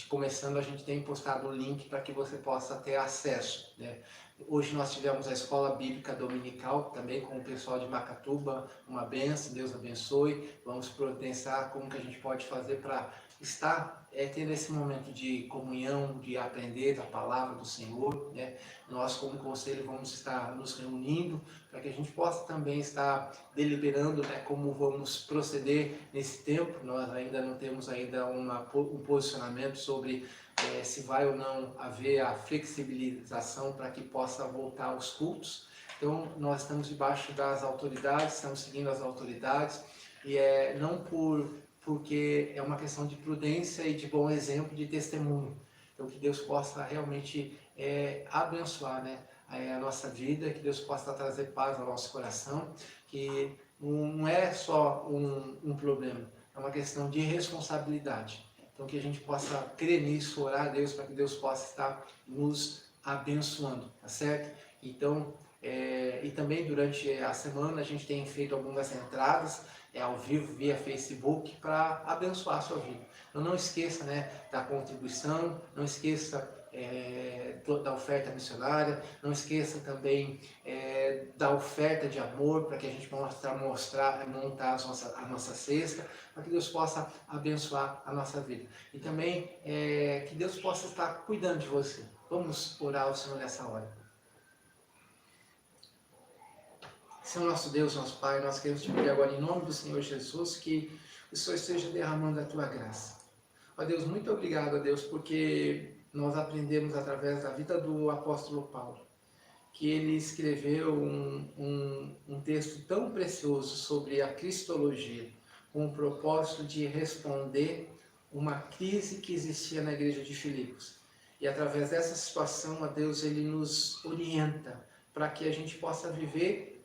começando, a gente tem postado o link para que você possa ter acesso, né? Hoje nós tivemos a escola bíblica dominical também com o pessoal de Macatuba, uma benção, Deus abençoe. Vamos providenciar como que a gente pode fazer para estar tendo esse momento de comunhão, de aprender da palavra do Senhor, né? Nós como conselho vamos estar nos reunindo para que a gente possa também estar deliberando, né, como vamos proceder nesse tempo. Nós ainda não temos um posicionamento sobre se vai ou não haver a flexibilização para que possa voltar aos cultos. Então nós estamos debaixo das autoridades, estamos seguindo as autoridades, e não porque é uma questão de prudência e de bom exemplo, de testemunho. Então que Deus possa realmente abençoar, né, a nossa vida, que Deus possa trazer paz ao nosso coração, que não é só um problema, é uma questão de responsabilidade. Então que a gente possa crer nisso, orar a Deus para que Deus possa estar nos abençoando, tá certo? Então, e também durante a semana a gente tem feito algumas entradas ao vivo via Facebook para abençoar a sua vida. Então não esqueça, né, da contribuição, não esqueça da oferta missionária, não esqueça também da oferta de amor, para que a gente possa montar a nossa cesta, para que Deus possa abençoar a nossa vida. E também que Deus possa estar cuidando de você. Vamos orar ao Senhor nessa hora. Senhor nosso Deus, nosso Pai, nós queremos te pedir agora em nome do Senhor Jesus que o Senhor esteja derramando a tua graça. Ó Deus, muito obrigado, a Deus, porque nós aprendemos através da vida do apóstolo Paulo, que ele escreveu um texto tão precioso sobre a cristologia, com o propósito de responder uma crise que existia na igreja de Filipos. E através dessa situação, a Deus, ele nos orienta para que a gente possa viver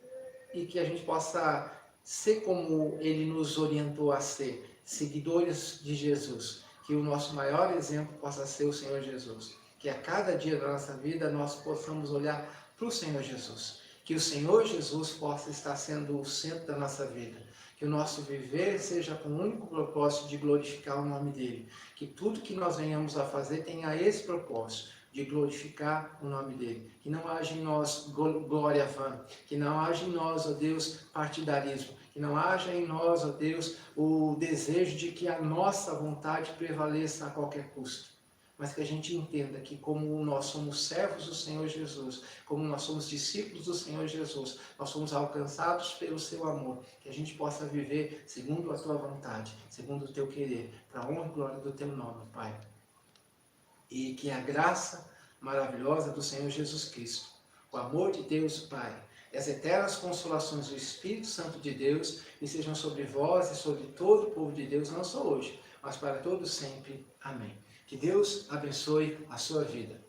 e que a gente possa ser como ele nos orientou a ser, seguidores de Jesus. Que o nosso maior exemplo possa ser o Senhor Jesus. Que a cada dia da nossa vida nós possamos olhar para o Senhor Jesus. Que o Senhor Jesus possa estar sendo o centro da nossa vida. Que o nosso viver seja com o único propósito de glorificar o nome dEle. Que tudo que nós venhamos a fazer tenha esse propósito, de glorificar o nome dEle. Que não haja em nós glória vã. Que não haja em nós, ó Deus, partidarismo. Que não haja em nós, ó Deus, o desejo de que a nossa vontade prevaleça a qualquer custo. Mas que a gente entenda que como nós somos servos do Senhor Jesus, como nós somos discípulos do Senhor Jesus, nós somos alcançados pelo seu amor, que a gente possa viver segundo a tua vontade, segundo o teu querer, para a honra e glória do teu nome, Pai. E que a graça maravilhosa do Senhor Jesus Cristo, o amor de Deus, Pai, e as eternas consolações do Espírito Santo de Deus estejam sobre vós e sobre todo o povo de Deus, não só hoje, mas para todos sempre. Amém. Que Deus abençoe a sua vida.